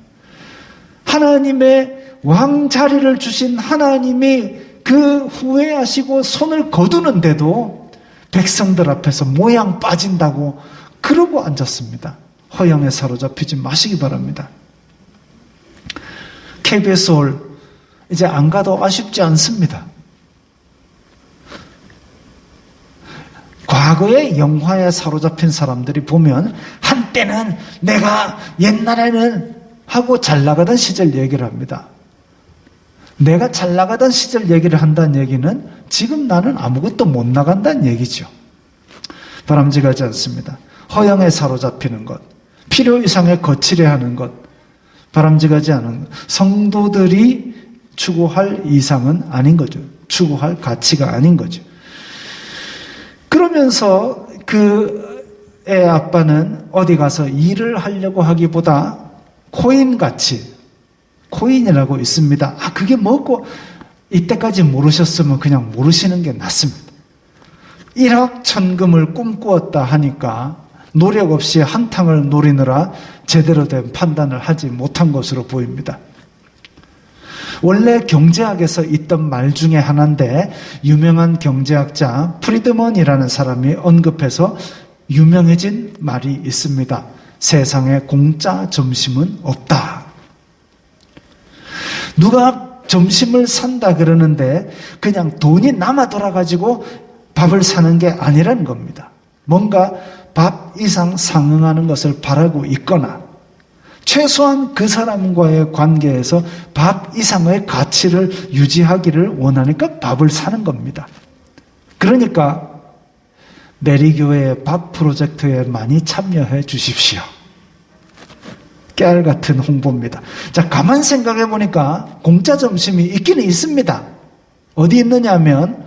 하나님의 왕 자리를 주신 하나님이 그 후회하시고 손을 거두는데도 백성들 앞에서 모양 빠진다고 그러고 앉았습니다. 허영에 사로잡히지 마시기 바랍니다. KBS 홀 이제 안 가도 아쉽지 않습니다. 과거의 영화에 사로잡힌 사람들이 보면 한때는 내가 옛날에는 하고 잘 나가던 시절 얘기를 합니다. 내가 잘 나가던 시절 얘기를 한다는 얘기는 지금 나는 아무것도 못 나간다는 얘기죠. 바람직하지 않습니다. 허영에 사로잡히는 것, 필요 이상의 거칠해하는 것, 바람직하지 않은 성도들이 추구할 이상은 아닌 거죠. 추구할 가치가 아닌 거죠. 그러면서 그 애 아빠는 어디 가서 일을 하려고 하기보다 코인이라고 있습니다. 그게 뭐고 이때까지 모르셨으면 그냥 모르시는 게 낫습니다. 일확천금을 꿈꾸었다 하니까 노력 없이 한탕을 노리느라 제대로 된 판단을 하지 못한 것으로 보입니다. 원래 경제학에서 있던 말 중에 하나인데 유명한 경제학자 프리드먼이라는 사람이 언급해서 유명해진 말이 있습니다. 세상에 공짜 점심은 없다. 누가 점심을 산다 그러는데 그냥 돈이 남아 돌아가지고 밥을 사는 게 아니라는 겁니다. 뭔가 밥 이상 상응하는 것을 바라고 있거나 최소한 그 사람과의 관계에서 밥 이상의 가치를 유지하기를 원하니까 밥을 사는 겁니다. 그러니까 내리교회의 밥 프로젝트에 많이 참여해 주십시오. 깨알 같은 홍보입니다. 자, 가만 생각해 보니까 공짜 점심이 있기는 있습니다. 어디 있느냐 하면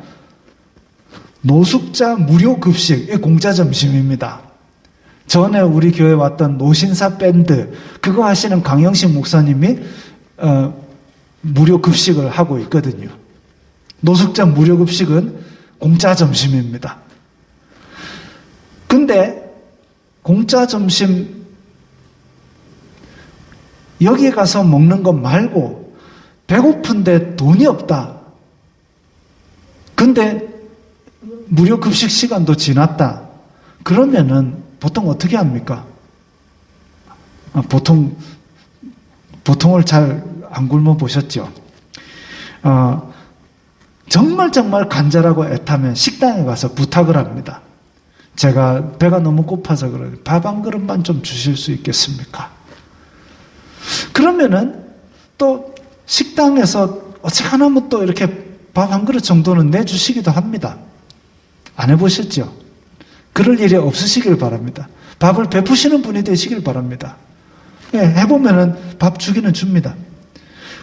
노숙자 무료 급식, 공짜 점심입니다. 전에 우리 교회 왔던 노신사 밴드, 그거 하시는 강영식 목사님이 무료 급식을 하고 있거든요. 노숙자 무료 급식은 공짜 점심입니다. 근데 공짜 점심 여기에 가서 먹는 것 말고 배고픈데 돈이 없다. 근데 무료 급식 시간도 지났다. 그러면은 보통 어떻게 합니까? 보통을 잘 안 굶어 보셨죠? 정말 간절하고 애타면 식당에 가서 부탁을 합니다. 제가 배가 너무 고파서 그래요. 밥 한 그릇만 좀 주실 수 있겠습니까? 그러면은 또 식당에서 어찌하나면 또 이렇게 밥 한 그릇 정도는 내주시기도 합니다. 안 해보셨죠? 그럴 일이 없으시길 바랍니다. 밥을 베푸시는 분이 되시길 바랍니다. 예, 해보면은 밥 주기는 줍니다.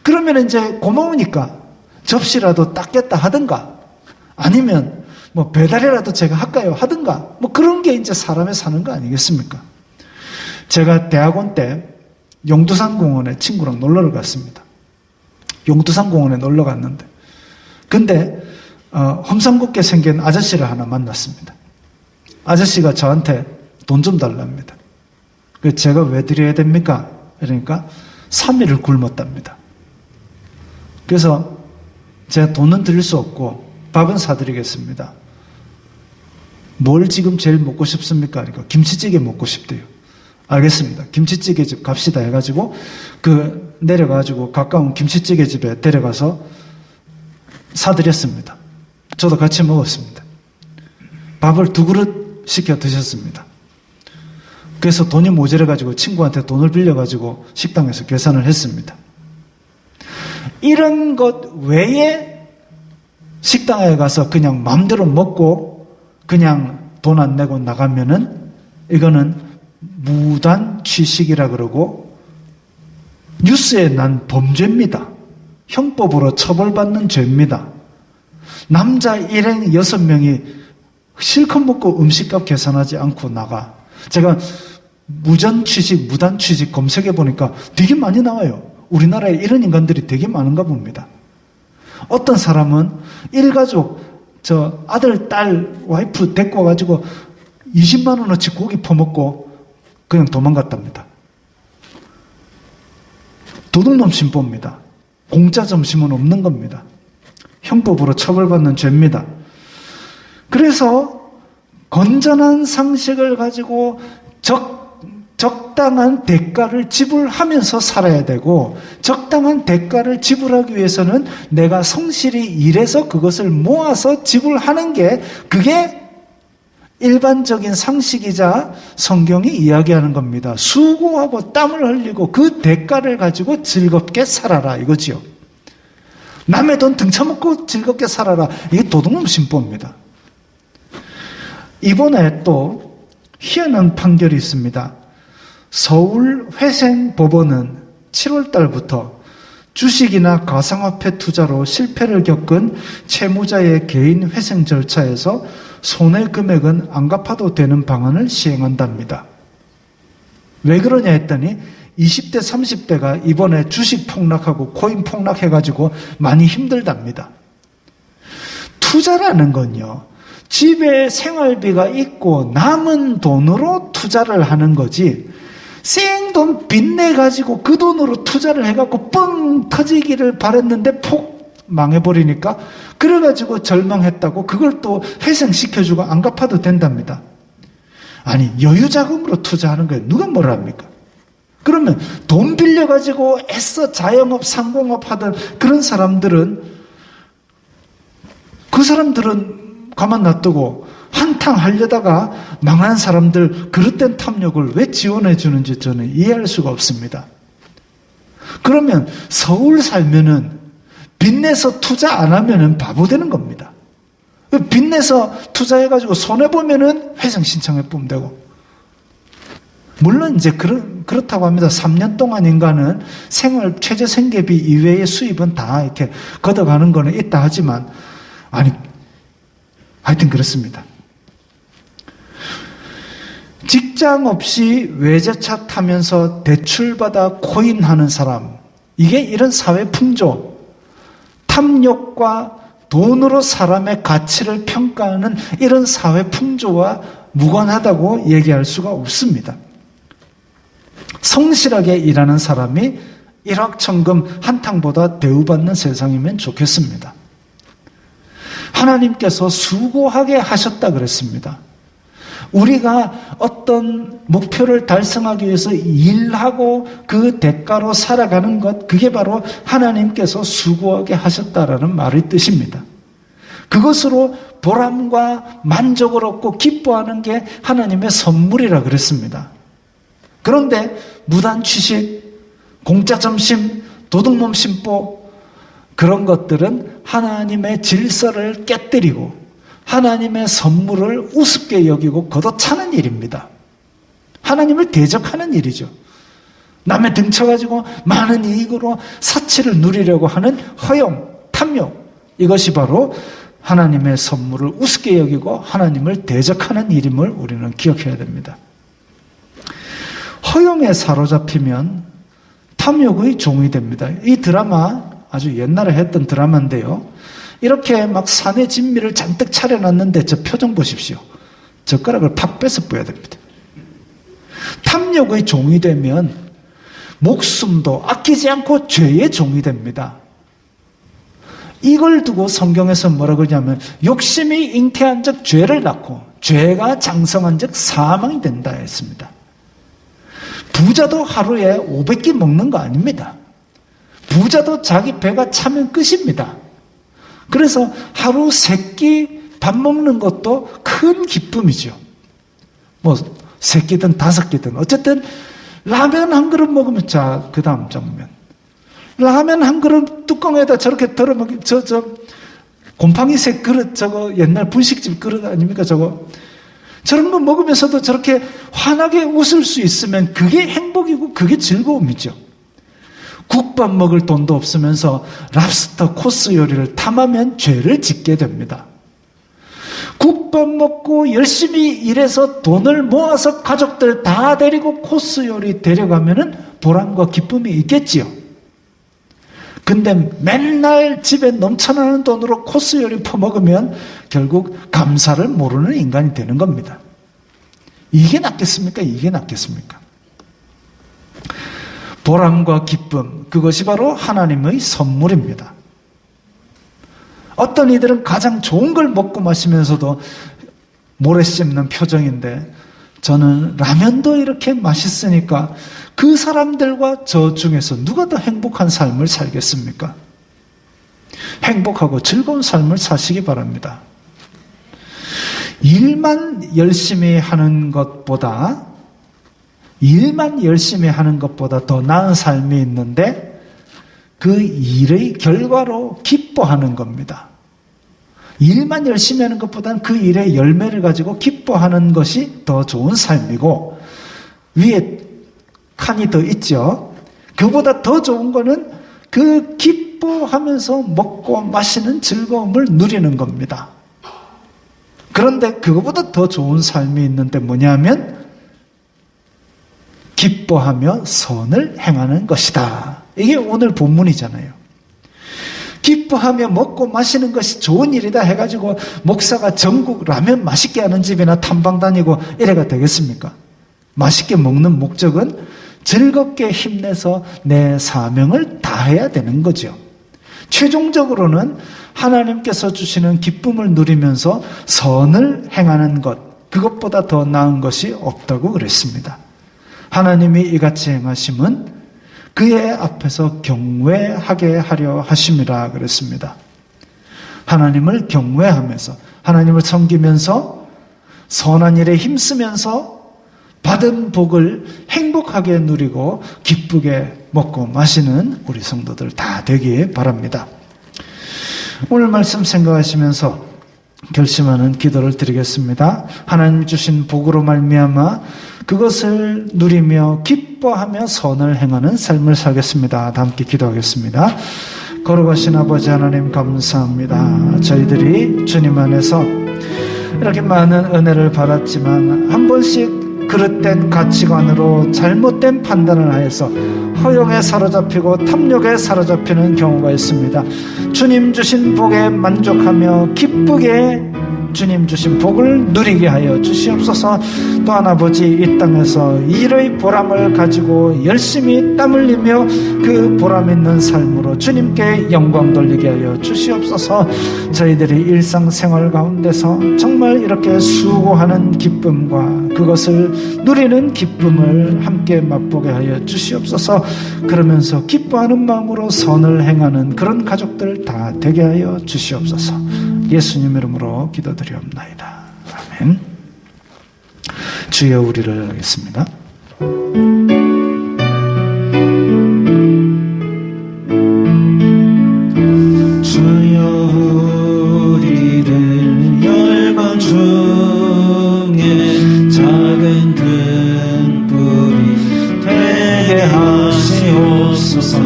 그러면 이제 고마우니까 접시라도 닦겠다 하든가 아니면 뭐 배달이라도 제가 할까요 하든가 뭐 그런 게 이제 사람의 사는 거 아니겠습니까? 제가 대학원 때 용두산 공원에 친구랑 놀러를 갔습니다. 용두산 공원에 놀러 갔는데 근데 험상궂게 생긴 아저씨를 하나 만났습니다. 아저씨가 저한테 돈 좀 달랍니다. 그래서 제가 왜 드려야 됩니까? 그러니까 3일을 굶었답니다. 그래서 제가 돈은 드릴 수 없고 밥은 사드리겠습니다. 뭘 지금 제일 먹고 싶습니까? 그러니까 김치찌개 먹고 싶대요. 알겠습니다. 김치찌개 집 갑시다 해가지고 내려가지고 가까운 김치찌개 집에 데려가서 사드렸습니다. 저도 같이 먹었습니다. 밥을 2그릇 시켜 드셨습니다. 그래서 돈이 모자라가지고 친구한테 돈을 빌려가지고 식당에서 계산을 했습니다. 이런 것 외에 식당에 가서 그냥 마음대로 먹고 그냥 돈 안 내고 나가면은 이거는 무단 취식이라 그러고 뉴스에 난 범죄입니다. 형법으로 처벌받는 죄입니다. 남자 일행 6명이 실컷 먹고 음식값 계산하지 않고 나가. 제가 무전 취직, 무단 취직 검색해 보니까 되게 많이 나와요. 우리나라에 이런 인간들이 되게 많은가 봅니다. 어떤 사람은 일가족, 아들, 딸, 와이프 데리고 와가지고 20만 원어치 고기 퍼먹고 그냥 도망갔답니다. 도둑놈 신보입니다. 공짜 점심은 없는 겁니다. 형법으로 처벌받는 죄입니다. 그래서 건전한 상식을 가지고 적당한 대가를 지불하면서 살아야 되고 적당한 대가를 지불하기 위해서는 내가 성실히 일해서 그것을 모아서 지불하는 게 그게 일반적인 상식이자 성경이 이야기하는 겁니다. 수고하고 땀을 흘리고 그 대가를 가지고 즐겁게 살아라 이거지요. 남의 돈 등쳐먹고 즐겁게 살아라. 이게 도둑놈 신보입니다. 이번에 또 희한한 판결이 있습니다. 서울 회생법원은 7월 달부터 주식이나 가상화폐 투자로 실패를 겪은 채무자의 개인 회생 절차에서 손해 금액은 안 갚아도 되는 방안을 시행한답니다. 왜 그러냐 했더니 20대, 30대가 이번에 주식 폭락하고 코인 폭락해가지고 많이 힘들답니다. 투자라는 건요, 집에 생활비가 있고 남은 돈으로 투자를 하는 거지, 생돈 빚내가지고 그 돈으로 투자를 해갖고 뻥 터지기를 바랬는데 폭 망해버리니까 그래가지고 절망했다고 그걸 또 회생시켜주고 안 갚아도 된답니다. 아니, 여유자금으로 투자하는 거예요. 누가 뭘 합니까? 그러면 돈 빌려가지고 애써 자영업, 상공업 하던 그런 사람들은, 그 사람들은 가만 놔두고 한탕 하려다가 망한 사람들 그릇된 탐욕을 왜 지원해 주는지 저는 이해할 수가 없습니다. 그러면 서울 살면은 빚내서 투자 안 하면은 바보 되는 겁니다. 빚내서 투자해가지고 손해보면은 회생 신청해 보면 되고. 물론 이제 그렇다고 합니다. 3년 동안 인간은 생활, 최저 생계비 이외의 수입은 다 이렇게 걷어가는 거는 있다 하지만, 아니, 하여튼 그렇습니다. 직장 없이 외제차 타면서 대출받아 코인하는 사람, 이게 이런 사회 풍조, 탐욕과 돈으로 사람의 가치를 평가하는 이런 사회 풍조와 무관하다고 얘기할 수가 없습니다. 성실하게 일하는 사람이 일확천금 한탕보다 대우받는 세상이면 좋겠습니다. 하나님께서 수고하게 하셨다 그랬습니다. 우리가 어떤 목표를 달성하기 위해서 일하고 그 대가로 살아가는 것, 그게 바로 하나님께서 수고하게 하셨다라는 말의 뜻입니다. 그것으로 보람과 만족을 얻고 기뻐하는 게 하나님의 선물이라 그랬습니다. 그런데 무단 취식, 공짜 점심, 도둑놈 심보, 그런 것들은 하나님의 질서를 깨뜨리고 하나님의 선물을 우습게 여기고 걷어차는 일입니다. 하나님을 대적하는 일이죠. 남의 등쳐가지고 많은 이익으로 사치를 누리려고 하는 허용, 탐욕, 이것이 바로 하나님의 선물을 우습게 여기고 하나님을 대적하는 일임을 우리는 기억해야 됩니다. 허용에 사로잡히면 탐욕의 종이 됩니다. 이 드라마 아주 옛날에 했던 드라마인데요. 이렇게 막 산의 진미를 잔뜩 차려놨는데 저 표정 보십시오. 젓가락을 팍 뺏어 뿌려야 됩니다. 탐욕의 종이 되면 목숨도 아끼지 않고 죄의 종이 됩니다. 이걸 두고 성경에서 뭐라고 그러냐면 욕심이 잉태한 즉 죄를 낳고 죄가 장성한 즉 사망이 된다 했습니다. 부자도 하루에 500끼 먹는 거 아닙니다. 부자도 자기 배가 차면 끝입니다. 그래서 하루 3끼 밥 먹는 것도 큰 기쁨이죠. 뭐 3끼든 5끼든 어쨌든 라면 한 그릇 먹으면 자, 그 다음 장면. 라면 한 그릇 뚜껑에다 저렇게 덜어 먹기, 곰팡이색 그릇, 저거 옛날 분식집 그릇 아닙니까, 저거. 저런 거 먹으면서도 저렇게 환하게 웃을 수 있으면 그게 행복이고 그게 즐거움이죠. 국밥 먹을 돈도 없으면서 랍스터 코스 요리를 탐하면 죄를 짓게 됩니다. 국밥 먹고 열심히 일해서 돈을 모아서 가족들 다 데리고 코스 요리 데려가면은 보람과 기쁨이 있겠지요. 근데 맨날 집에 넘쳐나는 돈으로 코스 요리 퍼먹으면 결국 감사를 모르는 인간이 되는 겁니다. 이게 낫겠습니까? 이게 낫겠습니까? 보람과 기쁨, 그것이 바로 하나님의 선물입니다. 어떤 이들은 가장 좋은 걸 먹고 마시면서도 모래 씹는 표정인데, 저는 라면도 이렇게 맛있으니까 그 사람들과 저 중에서 누가 더 행복한 삶을 살겠습니까? 행복하고 즐거운 삶을 사시기 바랍니다. 일만 열심히 하는 것보다 더 나은 삶이 있는데 그 일의 결과로 기뻐하는 겁니다. 일만 열심히 하는 것보다는 그 일의 열매를 가지고 기뻐하는 것이 더 좋은 삶이고, 위에 칸이 더 있죠. 그보다 더 좋은 거는 그 기뻐하면서 먹고 마시는 즐거움을 누리는 겁니다. 그런데 그거보다 더 좋은 삶이 있는데 뭐냐면 기뻐하며 선을 행하는 것이다. 이게 오늘 본문이잖아요. 기뻐하며 먹고 마시는 것이 좋은 일이다 해가지고 목사가 전국 라면 맛있게 하는 집이나 탐방 다니고 이래가 되겠습니까? 맛있게 먹는 목적은 즐겁게 힘내서 내 사명을 다해야 되는 거죠. 최종적으로는 하나님께서 주시는 기쁨을 누리면서 선을 행하는 것, 그것보다 더 나은 것이 없다고 그랬습니다. 하나님이 이같이 행하심은 그의 앞에서 경외하게 하려 하심이라 그랬습니다. 하나님을 경외하면서, 하나님을 섬기면서, 선한 일에 힘쓰면서 받은 복을 행복하게 누리고 기쁘게 먹고 마시는 우리 성도들 다 되기 바랍니다. 오늘 말씀 생각하시면서 결심하는 기도를 드리겠습니다. 하나님 주신 복으로 말미암아 그것을 누리며 기뻐하며 선을 행하는 삶을 살겠습니다. 다 함께 기도하겠습니다. 거룩하신 아버지 하나님 감사합니다. 저희들이 주님 안에서 이렇게 많은 은혜를 받았지만 한 번씩 그릇된 가치관으로 잘못된 판단을 하여서 허영에 사로잡히고 탐욕에 사로잡히는 경우가 있습니다. 주님 주신 복에 만족하며 기쁘게 주님 주신 복을 누리게 하여 주시옵소서. 또한 아버지, 이 땅에서 일의 보람을 가지고 열심히 땀 흘리며 그 보람 있는 삶으로 주님께 영광 돌리게 하여 주시옵소서. 저희들이 일상생활 가운데서 정말 이렇게 수고하는 기쁨과 그것을 누리는 기쁨을 함께 맛보게 하여 주시옵소서. 그러면서 기뻐하는 마음으로 선을 행하는 그런 가족들 다 되게 하여 주시옵소서. 예수님 이름으로 기도드리옵나이다. 아멘. 주여 우리를 하겠습니다. 주여 우리를 열방 중에 작은 등불이 되게 하시옵소서.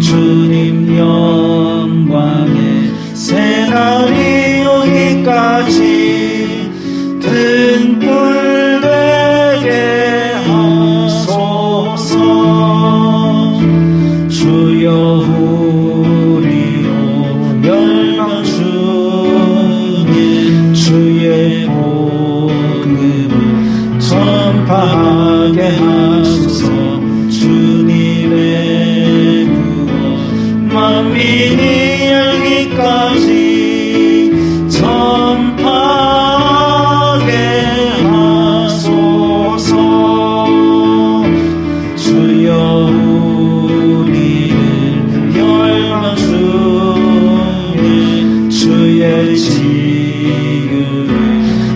주님 영광의 새날이 오기까지 등불 되게 하소서. 주여 우리로 열방 중에 주의 복음을 전파하게 하소서. 주님의 구원 만민이 열기까지 전파하게 하소서. 주여 우리를 열방 중에 주의 지유를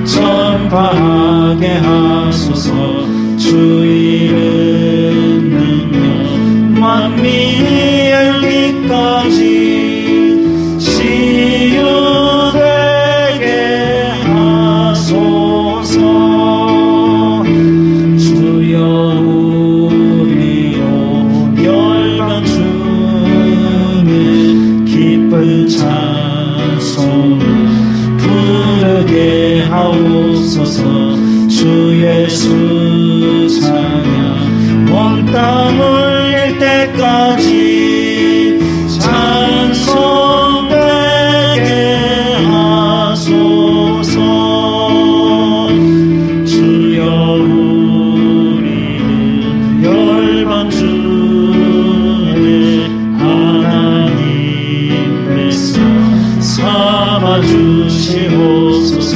전파하게 하소서. 주 이름 능력 만민이 열기까지 치유되게 하소서. 주여 우리로 열방 중에 기쁜 찬송을 부르게 하옵소서. 주 예수 찬양 온 땅 울릴 때까지 찬송되게 하소서. 주여 우리는 열방 중에 하나님께서 삼아 주시옵소서.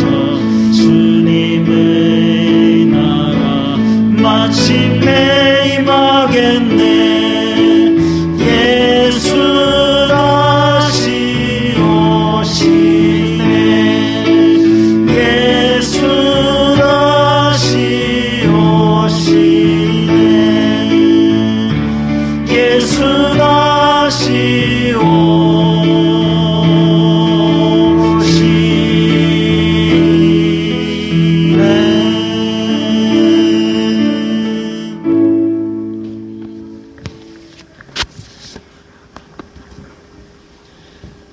주님의 나라 마침내 임하겠네. 예수 다시 오시네. 예수 다시 오시네. 예수 다시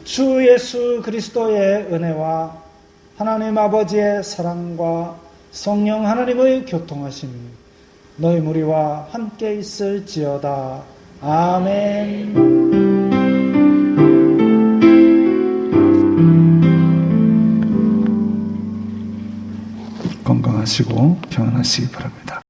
주 예수 그리스도의 은혜와 하나님 아버지의 사랑과 성령 하나님의 교통하심, 너희 무리와 함께 있을지어다. 아멘. 건강하시고 평안하시기 바랍니다.